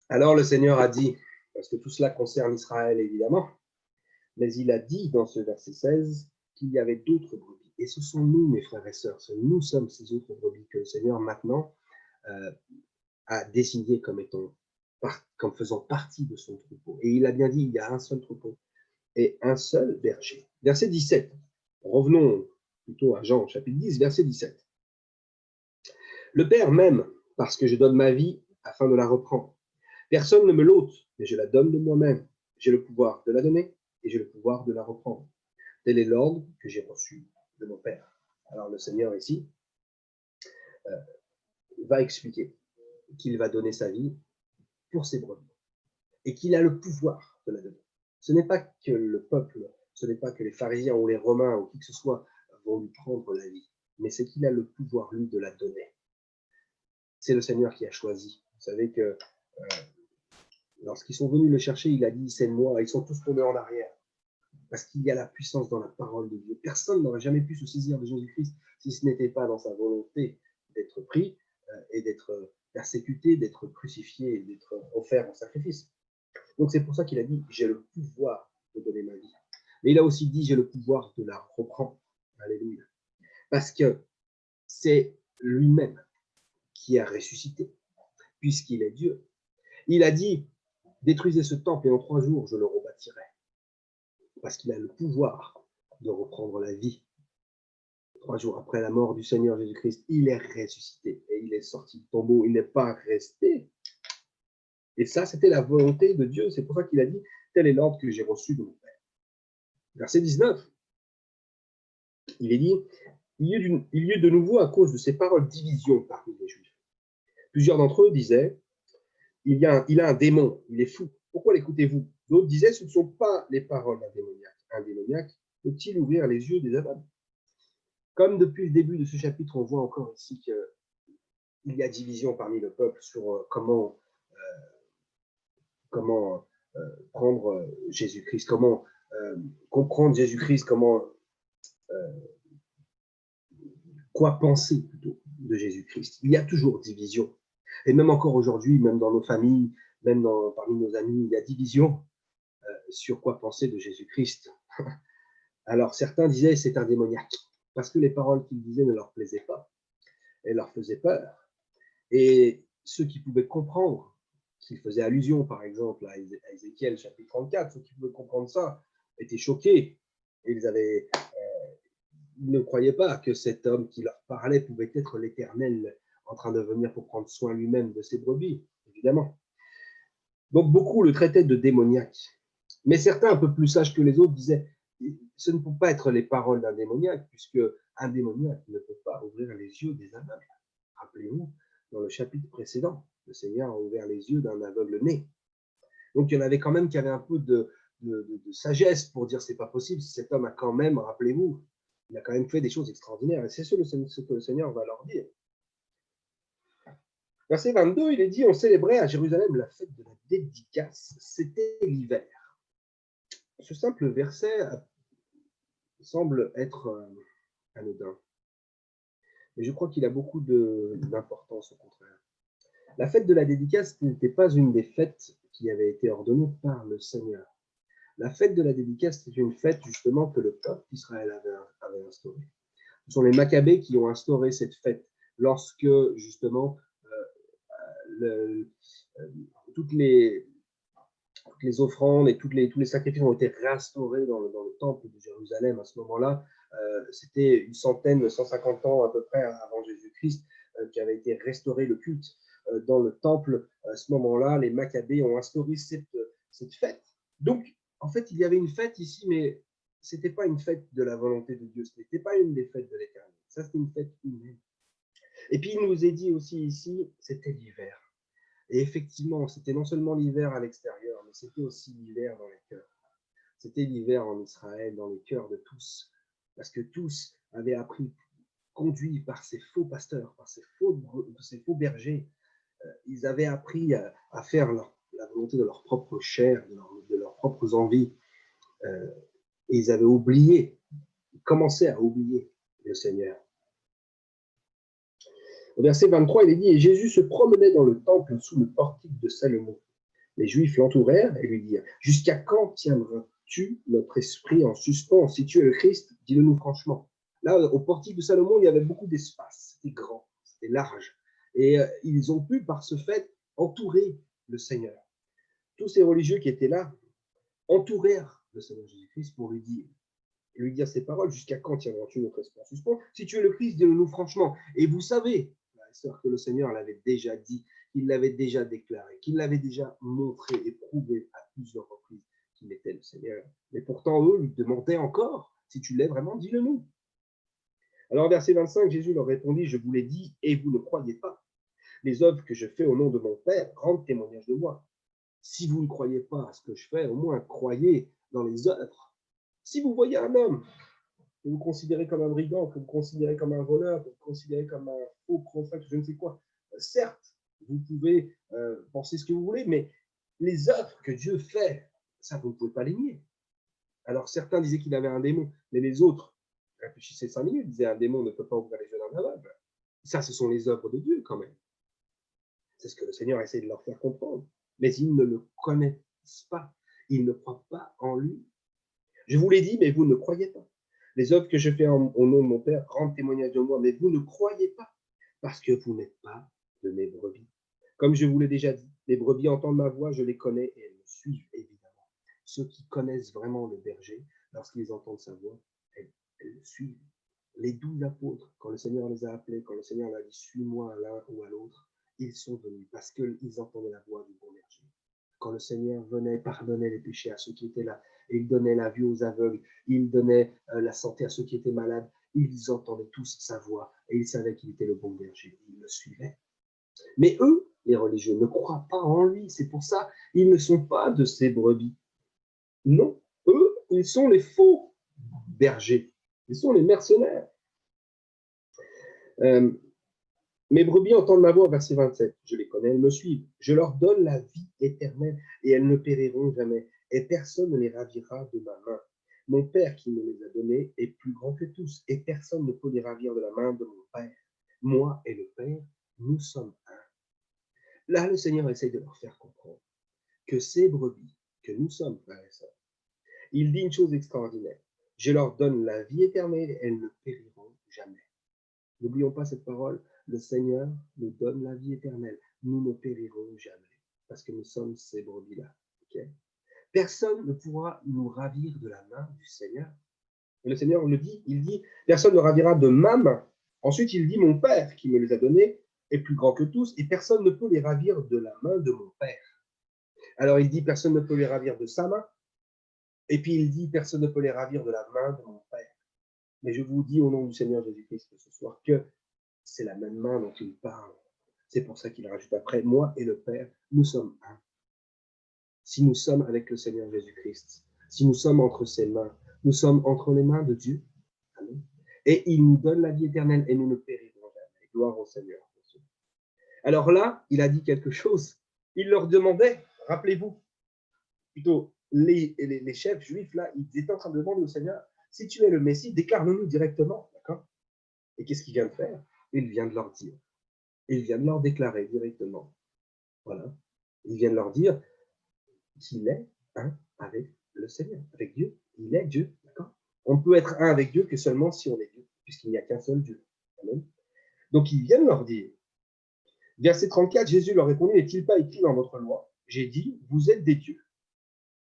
Alors le Seigneur a dit, parce que tout cela concerne Israël évidemment, mais il a dit dans ce verset 16 qu'il y avait d'autres brebis. Et ce sont nous, mes frères et sœurs, nous sommes ces autres brebis que le Seigneur maintenant a désigné comme faisant partie de son troupeau. Et il a bien dit, il y a un seul troupeau et un seul berger. Verset 17. Revenons plutôt à Jean, chapitre 10, verset 17. Le Père m'aime parce que je donne ma vie afin de la reprendre. Personne ne me l'ôte, mais je la donne de moi-même. J'ai le pouvoir de la donner et j'ai le pouvoir de la reprendre. Tel est l'ordre que j'ai reçu de mon Père. Alors le Seigneur ici va expliquer qu'il va donner sa vie pour ses brebis et qu'il a le pouvoir de la donner. Ce n'est pas que le peuple, ce n'est pas que les pharisiens ou les Romains ou qui que ce soit vont lui prendre la vie, mais c'est qu'il a le pouvoir, lui, de la donner. C'est le Seigneur qui a choisi. Vous savez que lorsqu'ils sont venus le chercher, il a dit « c'est moi ». Ils sont tous tombés en arrière parce qu'il y a la puissance dans la parole de Dieu. Personne n'aurait jamais pu se saisir de Jésus-Christ si ce n'était pas dans sa volonté d'être pris et d'être persécuté, d'être crucifié et d'être offert en sacrifice. Donc c'est pour ça qu'il a dit « j'ai le pouvoir de donner ma vie ». Mais il a aussi dit « j'ai le pouvoir de la reprendre ». Alléluia. Parce que c'est lui-même qui a ressuscité, puisqu'il est Dieu. Il a dit « détruisez ce temple et en 3 jours, je le rebâtirai ». Parce qu'il a le pouvoir de reprendre la vie. 3 jours après la mort du Seigneur Jésus-Christ, il est ressuscité et il est sorti du tombeau. Il n'est pas resté. Et ça, c'était la volonté de Dieu. C'est pour ça qu'il a dit « tel est l'ordre que j'ai reçu de mon Père ». Verset 19, il est dit « il y eut de nouveau à cause de ces paroles division parmi les Juifs. Plusieurs d'entre eux disaient « il a un démon, il est fou. Pourquoi l'écoutez-vous » D'autres disaient « ce ne sont pas les paroles d'un démoniaque. Un démoniaque peut-il ouvrir les yeux des aveugles ?» Comme depuis le début de ce chapitre, on voit encore ici qu'il y a division parmi le peuple sur comment prendre Jésus-Christ, comment comprendre Jésus-Christ, quoi penser plutôt de Jésus-Christ. Il y a toujours division. Et même encore aujourd'hui, même dans nos familles, même parmi nos amis, il y a division sur quoi penser de Jésus-Christ. Alors certains disaient c'est un démoniaque, parce que les paroles qu'il disait ne leur plaisaient pas et leur faisaient peur. Et ceux qui pouvaient comprendre qu'il faisait allusion, par exemple, à Ézéchiel chapitre 34, ceux qui pouvaient comprendre ça étaient choqués. Ils ne croyaient pas que cet homme qui leur parlait pouvait être l'Éternel en train de venir pour prendre soin lui-même de ses brebis, évidemment. Donc beaucoup le traitaient de démoniaque. Mais certains, un peu plus sages que les autres, disaient ce ne peut pas être les paroles d'un démoniaque, puisque un démoniaque ne peut pas ouvrir les yeux des aveugles. Rappelez-vous, dans le chapitre précédent, le Seigneur a ouvert les yeux d'un aveugle né. Donc il y en avait quand même qui avaient un peu de sagesse pour dire c'est pas possible, cet homme a quand même, rappelez-vous, il a quand même fait des choses extraordinaires. Et c'est ce que le Seigneur va leur dire. Verset 22, il est dit, on célébrait à Jérusalem la fête de la dédicace. C'était l'hiver. Ce simple verset semble être anodin. Mais je crois qu'il a beaucoup d'importance au contraire. La fête de la dédicace n'était pas une des fêtes qui avait été ordonnée par le Seigneur. La fête de la dédicace, c'est une fête justement que le peuple d'Israël avait instaurée. Ce sont les Maccabées qui ont instauré cette fête lorsque, justement, le, euh, toutes les, toutes les offrandes et tous les sacrifices ont été réinstaurés dans le temple de Jérusalem à ce moment-là. C'était une centaine, 150 ans à peu près avant Jésus-Christ qui avait été restauré le culte dans le temple. À ce moment-là, les Maccabées ont instauré cette fête. Donc, en fait, il y avait une fête ici, mais ce n'était pas une fête de la volonté de Dieu, ce n'était pas une des fêtes de l'Éternel. Ça, c'était une fête humaine. Et puis, il nous est dit aussi ici, c'était l'hiver. Et effectivement, c'était non seulement l'hiver à l'extérieur, mais c'était aussi l'hiver dans les cœurs. C'était l'hiver en Israël, dans les cœurs de tous. Parce que tous avaient appris, conduits par ces faux pasteurs, par ces faux bergers, ils avaient appris à faire la volonté de leur propre chair, de leurs propres envies. Et ils avaient oublié, ils commençaient à oublier le Seigneur. Au verset 23, il est dit, et Jésus se promenait dans le temple sous le portique de Salomon. Les Juifs l'entourèrent et lui dirent, jusqu'à quand tiendras-tu notre esprit en suspens? Si tu es le Christ, dis-le-nous franchement. Là, au portique de Salomon, il y avait beaucoup d'espace. C'était grand, c'était large. Et ils ont pu, par ce fait, entourer le Seigneur. Tous ces religieux qui étaient là entourèrent le Seigneur Jésus-Christ pour lui dire ces paroles. Jusqu'à quand tiendras-tu notre esprit en suspens? Si tu es le Christ, dis-le-nous franchement. Et vous savez, que le Seigneur l'avait déjà dit, qu'il l'avait déjà déclaré, qu'il l'avait déjà montré et prouvé à plusieurs reprises qu'il était le Seigneur. Mais pourtant, eux lui demandaient encore, si tu l'es vraiment, dis-le-nous. Alors, verset 25, Jésus leur répondit, je vous l'ai dit, et vous ne croyez pas. Les œuvres que je fais au nom de mon Père rendent témoignage de moi. Si vous ne croyez pas à ce que je fais, au moins croyez dans les œuvres. Si vous voyez un homme que vous considérez comme un brigand, que vous considérez comme un voleur, que vous considérez comme un faux prophète, je ne sais quoi, certes, vous pouvez penser ce que vous voulez, mais les œuvres que Dieu fait, ça, vous ne pouvez pas les nier. Alors, certains disaient qu'il avait un démon, mais les autres réfléchissaient 5 minutes, disaient un démon ne peut pas ouvrir les yeux d'un aveugle. Ça, ce sont les œuvres de Dieu quand même. C'est ce que le Seigneur essaie de leur faire comprendre. Mais ils ne le connaissent pas. Ils ne croient pas en lui. Je vous l'ai dit, mais vous ne croyez pas. Les œuvres que je fais au nom de mon Père rendent témoignage de moi, mais vous ne croyez pas, parce que vous n'êtes pas de mes brebis. Comme je vous l'ai déjà dit, les brebis entendent ma voix, je les connais et elles me suivent, évidemment. Ceux qui connaissent vraiment le berger, lorsqu'ils entendent sa voix, elles le suivent. Les 12 apôtres, quand le Seigneur les a appelés, quand le Seigneur leur a dit « suis-moi à l'un ou à l'autre », ils sont venus parce qu'ils entendaient la voix du bon berger. Quand le Seigneur venait pardonner les péchés à ceux qui étaient là, il donnait la vue aux aveugles, il donnait la santé à ceux qui étaient malades, ils entendaient tous sa voix et ils savaient qu'il était le bon berger, ils le suivaient. Mais eux, les religieux, ne croient pas en lui, c'est pour ça ils ne sont pas de ces brebis. Non, eux, ils sont les faux bergers, ils sont les mercenaires. Mes brebis entendent ma voix, verset 27. Je les connais, elles me suivent. Je leur donne la vie éternelle et elles ne périront jamais. Et personne ne les ravira de ma main. Mon Père qui me les a donnés est plus grand que tous et personne ne peut les ravir de la main de mon Père. Moi et le Père, nous sommes un. Là, le Seigneur essaye de leur faire comprendre que ces brebis, que nous sommes frères et sœurs, il dit une chose extraordinaire. Je leur donne la vie éternelle et elles ne périront jamais. N'oublions pas cette parole. Le Seigneur nous donne la vie éternelle. Nous ne périrons jamais parce que nous sommes ces brebis-là. Okay? Personne ne pourra nous ravir de la main du Seigneur. Et le Seigneur le dit, il dit, personne ne ravira de ma main. Ensuite, il dit, mon Père qui me les a donnés est plus grand que tous et personne ne peut les ravir de la main de mon Père. Alors il dit, personne ne peut les ravir de sa main. Et puis il dit, personne ne peut les ravir de la main de mon Père. Mais je vous dis au nom du Seigneur Jésus-Christ ce soir que c'est la même main dont il parle. C'est pour ça qu'il rajoute après, moi et le Père, nous sommes un. Si nous sommes avec le Seigneur Jésus-Christ, si nous sommes entre ses mains, nous sommes entre les mains de Dieu. Amen. Et il nous donne la vie éternelle et nous ne périrons jamais. Gloire au Seigneur. Alors là, il a dit quelque chose. Il leur demandait, rappelez-vous, plutôt les chefs juifs, là, ils étaient en train de demander au Seigneur, si tu es le Messie, déclare-le-nous directement. D'accord? Et qu'est-ce qu'il vient de faire? Il vient de leur dire. Il vient de leur déclarer directement. Voilà. Il vient de leur dire qu'il est un avec le Seigneur, avec Dieu. Il est Dieu, d'accord? On ne peut être un avec Dieu que seulement si on est Dieu. puisqu'il n'y a qu'un seul Dieu. Amen. Donc, ils viennent leur dire. Verset 34, Jésus leur répondit, n'est-il pas écrit dans votre loi? J'ai dit, vous êtes des dieux.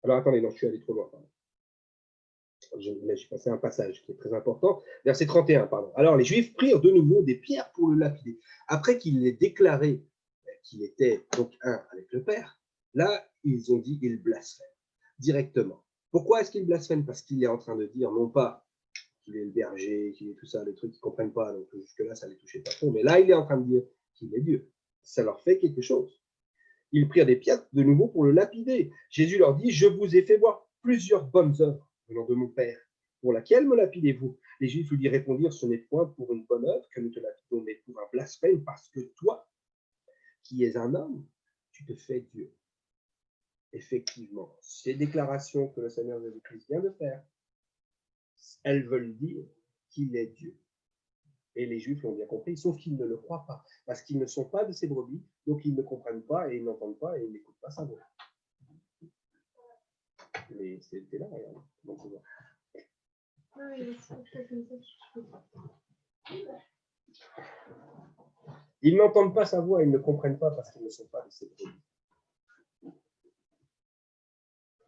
Alors, attendez, non, je suis allé trop loin. Là, j'ai passé un passage qui est très important. Verset 31, pardon. Alors, les Juifs prirent de nouveau des pierres pour le lapider. Après qu'il ait déclaré qu'il était donc un avec le Père, là, ils ont dit, il blasphème directement. Pourquoi est-ce qu'il blasphème? Parce qu'il est en train de dire, non pas qu'il est le berger, qu'il est tout ça, des trucs qu'ils ne comprennent pas, donc jusque-là, ça ne les touchait pas trop, mais là, il est en train de dire qu'il est Dieu. Ça leur fait quelque chose. Ils prirent des pierres de nouveau pour le lapider. Jésus leur dit, je vous ai fait voir plusieurs bonnes œuvres venant de mon Père. Pour laquelle me lapidez-vous? Les Juifs lui répondirent, ce n'est point pour une bonne œuvre que nous te lapidons, mais pour un blasphème, parce que toi, qui es un homme, tu te fais Dieu. Effectivement, ces déclarations que le Seigneur Jésus-Christ vient de faire, elles veulent dire qu'il est Dieu. Et les Juifs l'ont bien compris, sauf qu'ils ne le croient pas, parce qu'ils ne sont pas de ses brebis, donc ils ne comprennent pas et ils n'entendent pas et ils n'écoutent pas sa voix. Mais c'était là, regarde. Donc, ils n'entendent pas sa voix, ils ne comprennent pas parce qu'ils ne sont pas de ses brebis.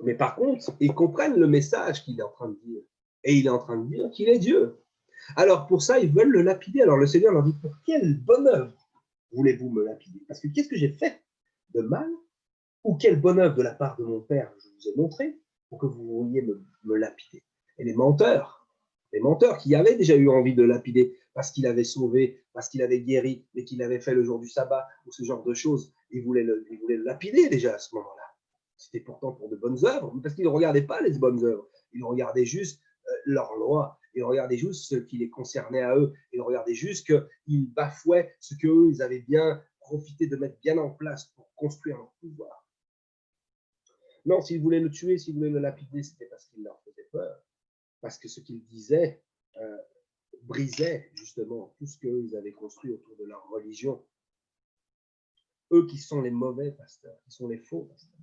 Mais par contre, ils comprennent le message qu'il est en train de dire. Et il est en train de dire qu'il est Dieu. Alors pour ça, ils veulent le lapider. Alors le Seigneur leur dit, pour quelle bonne œuvre voulez-vous me lapider? Parce que qu'est-ce que j'ai fait de mal? Ou quelle bonne œuvre de la part de mon Père je vous ai montré pour que vous vouliez me lapider? Et les menteurs qui avaient déjà eu envie de lapider parce qu'il avait sauvé, parce qu'il avait guéri, mais qu'il avait fait le jour du sabbat ou ce genre de choses, ils voulaient le lapider déjà à ce moment-là. C'était pourtant pour de bonnes œuvres, parce qu'ils ne regardaient pas les bonnes œuvres, ils regardaient juste leur loi, ils regardaient juste ce qui les concernait à eux, ils regardaient juste qu'ils bafouaient ce qu'eux, ils avaient bien profité de mettre bien en place pour construire leur pouvoir. Non, s'ils voulaient le tuer, s'ils voulaient le lapider, c'était parce qu'il leur faisait peur, parce que ce qu'ils disaient brisait justement tout ce qu'ils avaient construit autour de leur religion. Eux qui sont les mauvais pasteurs, qui sont les faux pasteurs.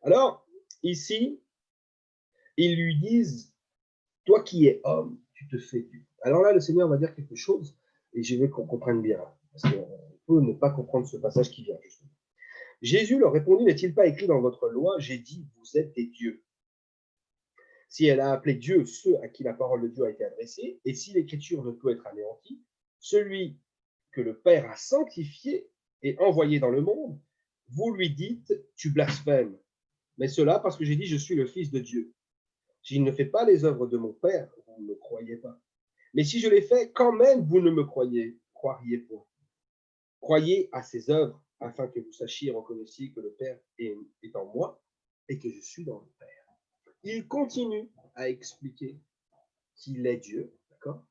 Alors, ici, ils lui disent, toi qui es homme, tu te fais Dieu. Alors là, le Seigneur va dire quelque chose, et je veux qu'on comprenne bien, parce qu'on peut ne pas comprendre ce passage qui vient, justement. Jésus leur répondit, n'est-il pas écrit dans votre loi, j'ai dit, vous êtes des dieux. Si elle a appelé Dieu ceux à qui la parole de Dieu a été adressée, et si l'écriture ne peut être anéantie, celui que le Père a sanctifié et envoyé dans le monde, vous lui dites, tu blasphèmes. Mais cela parce que j'ai dit, je suis le Fils de Dieu. Si je ne fais pas les œuvres de mon Père, vous ne me croyez pas. Mais si je les fais, quand même, vous ne me croyez point. Croyez à ces œuvres, afin que vous sachiez et reconnaissiez que le Père est en moi et que je suis dans le Père. Il continue à expliquer qu'il est Dieu, d'accord?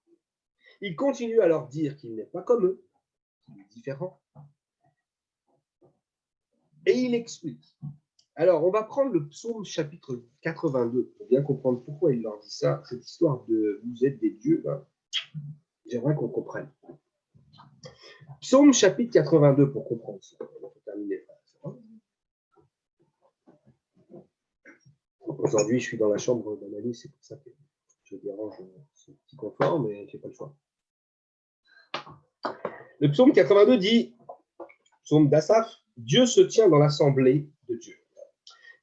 Il continue à leur dire qu'il n'est pas comme eux, qu'il est différent. Et il explique. Alors, on va prendre le psaume chapitre 82 pour bien comprendre pourquoi il leur dit ça. Cette histoire de vous êtes des dieux, là, j'aimerais qu'on comprenne. Psaume chapitre 82 pour comprendre ça. On va terminer. Aujourd'hui, je suis dans la chambre d'analyse, c'est pour ça que je dérange ce petit confort, mais je n'ai pas le choix. Le psaume 82 dit, psaume d'Asaph, Dieu se tient dans l'assemblée de Dieu.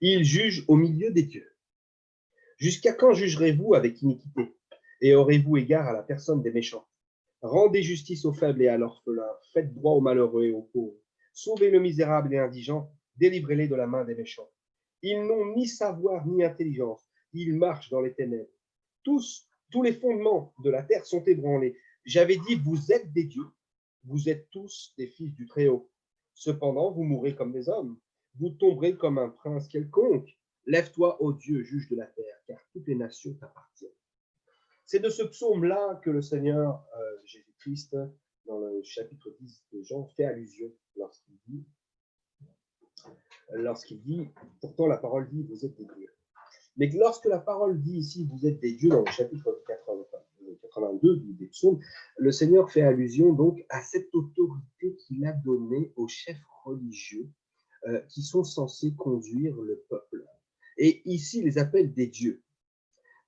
Il juge au milieu des dieux. Jusqu'à quand jugerez-vous avec iniquité et aurez-vous égard à la personne des méchants? Rendez justice aux faibles et à l'orphelin, faites droit aux malheureux et aux pauvres, sauvez le misérable et indigent, délivrez-les de la main des méchants. Ils n'ont ni savoir ni intelligence, ils marchent dans les ténèbres. Tous les fondements de la terre sont ébranlés. J'avais dit, vous êtes des dieux, vous êtes tous des fils du Très-Haut. Cependant, vous mourrez comme des hommes, vous tomberez comme un prince quelconque. Lève-toi, ô Dieu, juge de la terre, car toutes les nations t'appartiennent. C'est de ce psaume-là que le Seigneur Jésus-Christ, dans le chapitre 10 de Jean, fait allusion lorsqu'il dit, pourtant la parole dit, vous êtes des dieux. Mais lorsque la parole dit ici, vous êtes des dieux, dans le chapitre 82 des psaumes, le Seigneur fait allusion donc à cette autorité qu'il a donnée aux chefs religieux qui sont censés conduire le peuple. Et ici, il les appelle des dieux.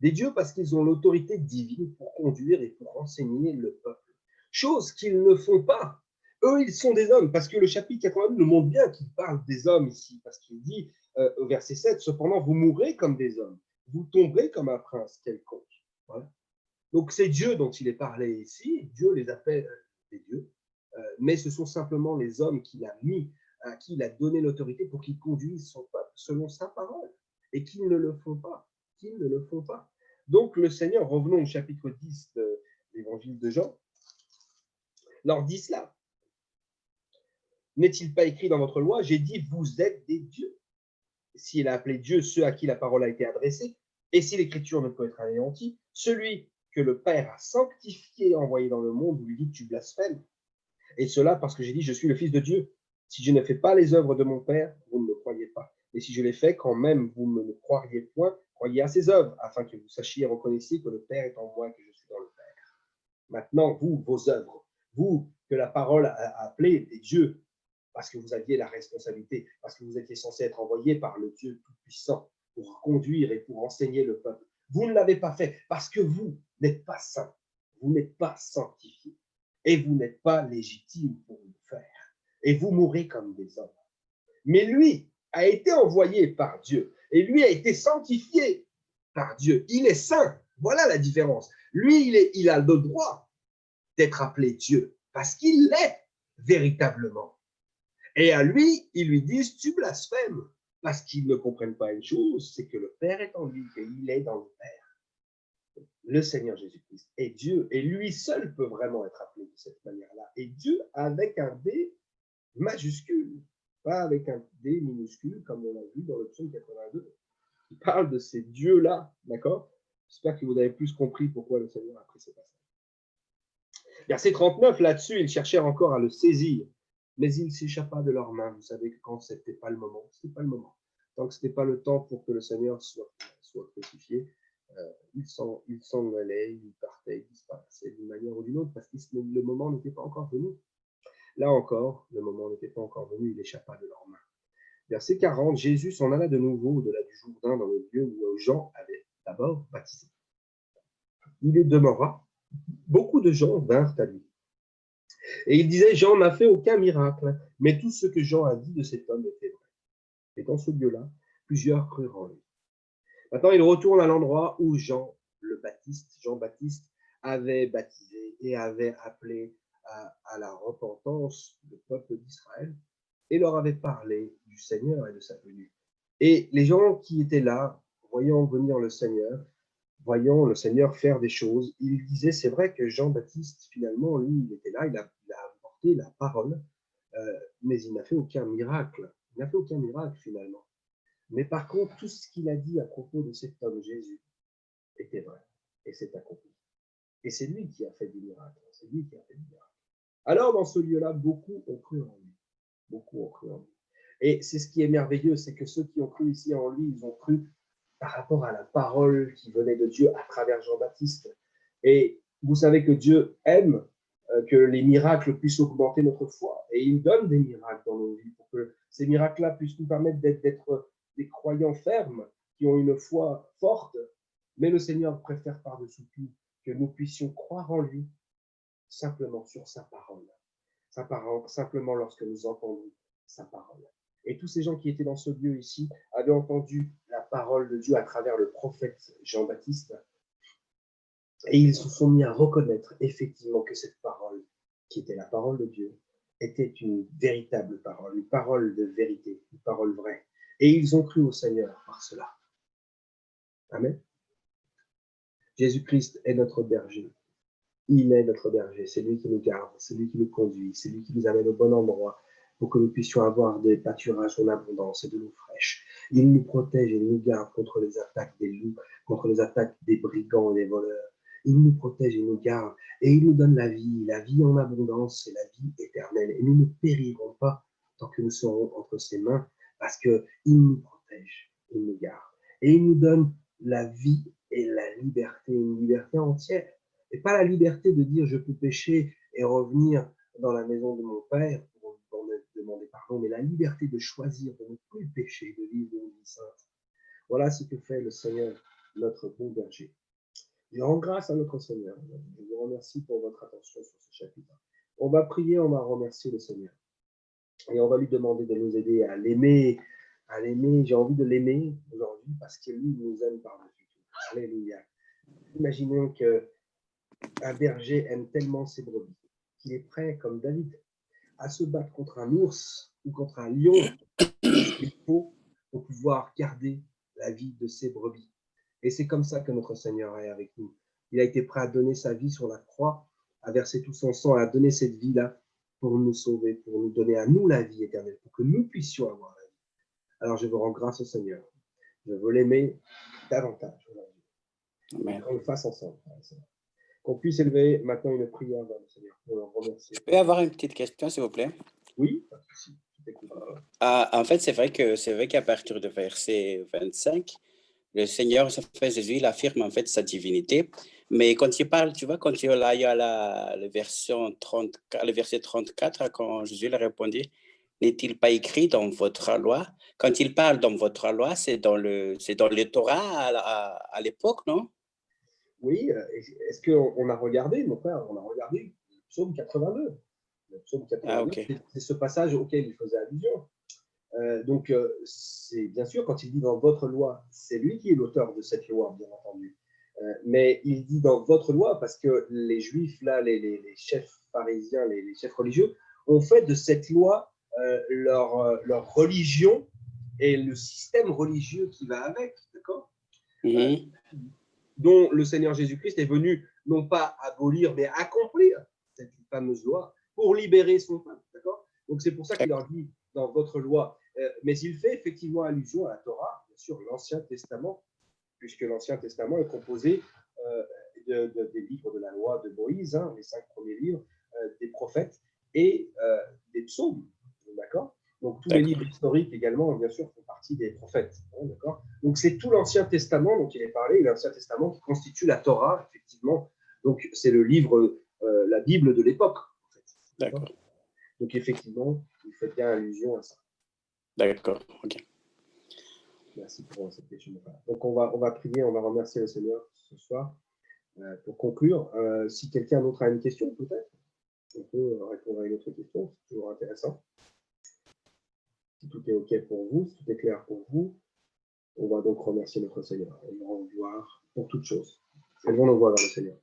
Des dieux parce qu'ils ont l'autorité divine pour conduire et pour enseigner le peuple. Chose qu'ils ne font pas. Eux, ils sont des hommes, parce que le chapitre 82 nous montre bien qu'il parle des hommes ici, parce qu'il dit au verset 7, « Cependant, vous mourrez comme des hommes, vous tomberez comme un prince quelconque. » Voilà. Donc, c'est Dieu dont il est parlé ici. Dieu les appelle des dieux, mais ce sont simplement les hommes qu'il a mis, à qui il a donné l'autorité pour qu'ils conduisent son peuple selon sa parole, et qu'ils ne le font pas. Qu'ils ne le font pas. Donc, le Seigneur, revenons au chapitre 10 de l'évangile de Jean, leur dit cela. N'est-il pas écrit dans votre loi, j'ai dit, vous êtes des dieux. S'il a appelé Dieu ceux à qui la parole a été adressée, et si l'écriture ne peut être anéantie, celui que le Père a sanctifié et envoyé dans le monde, vous lui dites, tu blasphèmes. Et cela parce que j'ai dit, je suis le Fils de Dieu. Si je ne fais pas les œuvres de mon Père, vous ne me croyez pas. Et si je les fais, quand même vous ne me croiriez point, croyez à ses œuvres, afin que vous sachiez et reconnaissiez que le Père est en moi et que je suis dans le Père. Maintenant, vous, vos œuvres, vous que la parole a appelé des dieux, parce que vous aviez la responsabilité, parce que vous étiez censé être envoyé par le Dieu Tout-Puissant pour conduire et pour enseigner le peuple. Vous ne l'avez pas fait parce que vous n'êtes pas saint, vous n'êtes pas sanctifié et vous n'êtes pas légitime pour le faire. Et vous mourrez comme des hommes. Mais lui a été envoyé par Dieu et lui a été sanctifié par Dieu. Il est saint. Voilà la différence. Lui, il a le droit d'être appelé Dieu parce qu'il l'est véritablement. Et à lui, ils lui disent, tu blasphèmes, parce qu'ils ne comprennent pas une chose, c'est que le Père est en lui, qu'il est dans le Père. Le Seigneur Jésus-Christ est Dieu, et lui seul peut vraiment être appelé de cette manière-là. Et Dieu avec un D majuscule, pas avec un D minuscule, comme on l'a vu dans le psaume 82. Il parle de ces dieux-là, d'accord? J'espère que vous avez plus compris pourquoi le Seigneur a pris ces passages. Verset 39, là-dessus, ils cherchèrent encore à le saisir, mais il s'échappa de leurs mains. Vous savez que quand ce n'était pas le moment, ce n'était pas le moment. Tant que ce n'était pas le temps pour que le Seigneur soit crucifié, il s'en allait, il partait, il disparaissait d'une manière ou d'une autre, parce que le moment n'était pas encore venu. Là encore, le moment n'était pas encore venu, il échappa de leurs mains. Verset 40, Jésus s'en alla de nouveau au-delà du Jourdain, dans le lieu où Jean avait d'abord baptisé. Il y demeura. Beaucoup de gens vinrent à lui. Et il disait, Jean n'a fait aucun miracle, mais tout ce que Jean a dit de cet homme était vrai. Et dans ce lieu-là, plusieurs crurent en lui. Maintenant, il retourne à l'endroit où Jean-Baptiste, avait baptisé et avait appelé à la repentance le peuple d'Israël et leur avait parlé du Seigneur et de sa venue. Et les gens qui étaient là, voyant venir le Seigneur, voyant le Seigneur faire des choses, ils disaient, c'est vrai que Jean-Baptiste, finalement, lui, il était là, il a apporté la parole, mais il n'a fait aucun miracle. Il n'a fait aucun miracle, finalement. Mais par contre, tout ce qu'il a dit à propos de cet homme Jésus était vrai, et c'est accompli. Et c'est lui qui a fait du miracle. C'est lui qui a fait du miracle. Alors, dans ce lieu-là, beaucoup ont cru en lui. Beaucoup ont cru en lui. Et c'est ce qui est merveilleux, c'est que ceux qui ont cru ici en lui, ils ont cru par rapport à la parole qui venait de Dieu à travers Jean-Baptiste. Et vous savez que Dieu aime que les miracles puissent augmenter notre foi. Et il donne des miracles dans nos vies pour que ces miracles-là puissent nous permettre d'être des croyants fermes qui ont une foi forte. Mais le Seigneur préfère par-dessus tout que nous puissions croire en lui simplement sur sa parole. Simplement lorsque nous entendons sa parole. Et tous ces gens qui étaient dans ce lieu ici avaient entendu la parole de Dieu à travers le prophète Jean-Baptiste. Et ils se sont mis à reconnaître effectivement que cette parole, qui était la parole de Dieu, était une véritable parole, une parole de vérité, une parole vraie. Et ils ont cru au Seigneur par cela. Amen. Jésus-Christ est notre berger. Il est notre berger. C'est lui qui nous garde, c'est lui qui nous conduit, c'est lui qui nous amène au bon endroit pour que nous puissions avoir des pâturages en abondance et de l'eau fraîche. Il nous protège et nous garde contre les attaques des loups, contre les attaques des brigands et des voleurs. Il nous protège et nous garde et il nous donne la vie en abondance et la vie éternelle. Et nous ne périrons pas tant que nous serons entre ses mains parce qu'il nous protège, il nous garde. Et il nous donne la vie et la liberté, une liberté entière. Et pas la liberté de dire je peux pécher et revenir dans la maison de mon Père pour me demander pardon, mais la liberté de choisir de ne plus pécher, de vivre une vie sainte. Voilà ce que fait le Seigneur notre bon berger. Je rends grâce à notre Seigneur. Je vous remercie pour votre attention sur ce chapitre. On va prier, on va remercier le Seigneur. Et on va lui demander de nous aider à l'aimer. À l'aimer. J'ai envie de l'aimer aujourd'hui parce que lui nous aime par-dessus tout. Alléluia. Imaginons qu'un berger aime tellement ses brebis qu'il est prêt, comme David, à se battre contre un ours ou contre un lion s'il faut pour pouvoir garder la vie de ses brebis. Et c'est comme ça que notre Seigneur est avec nous. Il a été prêt à donner sa vie sur la croix, à verser tout son sang, à donner cette vie-là pour nous sauver, pour nous donner à nous la vie éternelle, pour que nous puissions avoir la vie. Alors je vous rends grâce au Seigneur. Je veux l'aimer davantage aujourd'hui. Qu'on le fasse ensemble. Qu'on puisse élever maintenant une prière vers le Seigneur pour le remercier. Je peux avoir une petite question, s'il vous plaît? Oui, pas de souci. En fait, c'est vrai qu'à partir de verset 25, le Seigneur, ça fait Jésus, il affirme en fait sa divinité. Mais quand il parle, tu vois, quand il y a le verset 34, quand Jésus lui répondit, n'est-il pas écrit dans votre loi? Quand il parle dans votre loi, c'est dans le Torah à l'époque, non? Oui, est-ce qu'on a regardé, mon frère, on a regardé le psaume 82. Le psaume 82, Okay. c'est ce passage auquel il faisait allusion. Donc, c'est bien sûr, quand il dit dans votre loi, c'est lui qui est l'auteur de cette loi, bien entendu. Mais il dit dans votre loi parce que les Juifs, là, les chefs pharisiens, les chefs religieux, ont fait de cette loi leur religion et le système religieux qui va avec, d'accord? Mm-hmm. Dont le Seigneur Jésus-Christ est venu non pas abolir, mais accomplir cette fameuse loi pour libérer son peuple, d'accord? Donc c'est pour ça qu'il leur dit dans votre loi, mais il fait effectivement allusion à la Torah, bien sûr, l'Ancien Testament, puisque l'Ancien Testament est composé des livres de la loi de Moïse, hein, les 5 premiers livres, des prophètes et des psaumes, d'accord? Donc tous les livres historiques également, bien sûr, font partie des prophètes, hein, d'accord? Donc c'est tout l'Ancien Testament dont il est parlé, l'Ancien Testament qui constitue la Torah, effectivement. Donc c'est le livre, la Bible de l'époque, en fait. D'accord. Donc effectivement, il fait bien allusion à ça. D'accord, ok. Merci pour cette question. Donc on va prier, on va remercier le Seigneur ce soir. Pour conclure, si quelqu'un d'autre a une question, peut-être, on peut répondre à une autre question, c'est toujours intéressant. Si tout est OK pour vous, si tout est clair pour vous, on va donc remercier notre Seigneur et lui rendre gloire pour toutes choses. Élevons nos voix vers le Seigneur.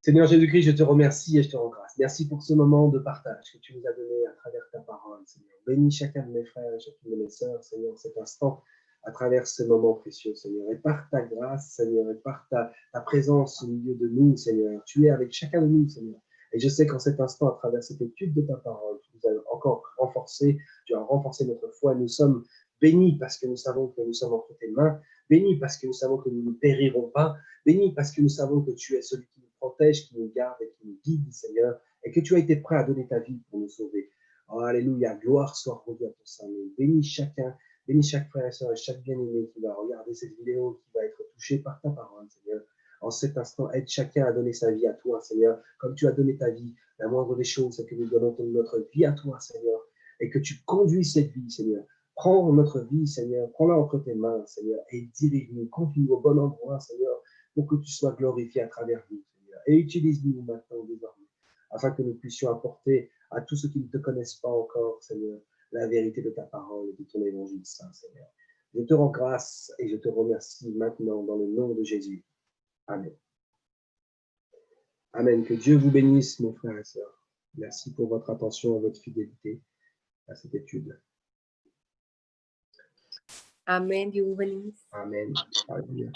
Seigneur Jésus-Christ, je te remercie et je te rends grâce. Merci pour ce moment de partage que tu nous as donné à travers ta parole, Seigneur. Bénis chacun de mes frères et chacune de mes sœurs, Seigneur, cet instant, à travers ce moment précieux, Seigneur. Et par ta grâce, Seigneur, et par ta présence au milieu de nous, Seigneur, tu es avec chacun de nous, Seigneur. Et je sais qu'en cet instant, à travers cette étude de ta parole, tu nous as encore renforcé, tu as renforcé notre foi. Nous sommes bénis parce que nous savons que nous sommes entre tes mains. Bénis parce que nous savons que nous ne périrons pas. Bénis parce que nous savons que tu es celui qui nous protège, qui nous garde et qui nous guide, Seigneur, et que tu as été prêt à donner ta vie pour nous sauver. Oh, alléluia, gloire soit rendue à ton Saint-Nom. Bénis chacun, bénis chaque frère et sœur et chaque bien-aimé qui va regarder cette vidéo, qui va être touché par ta parole, Seigneur. En cet instant, aide chacun à donner sa vie à toi, Seigneur, comme tu as donné ta vie. La moindre des choses, c'est que nous donnons notre vie à toi, Seigneur, et que tu conduis cette vie, Seigneur. Prends notre vie, Seigneur, prends-la entre tes mains, Seigneur, et dirige-nous, conduis-nous au bon endroit, Seigneur, pour que tu sois glorifié à travers nous, Seigneur. Et utilise-nous maintenant, désormais, afin que nous puissions apporter à tous ceux qui ne te connaissent pas encore, Seigneur, la vérité de ta parole et de ton évangile saint, Seigneur. Je te rends grâce et je te remercie maintenant dans le nom de Jésus. Amen. Amen. Que Dieu vous bénisse, mes frères et sœurs. Merci pour votre attention et votre fidélité à cette étude. Amen. Dieu vous bénisse. Amen. Alléluia.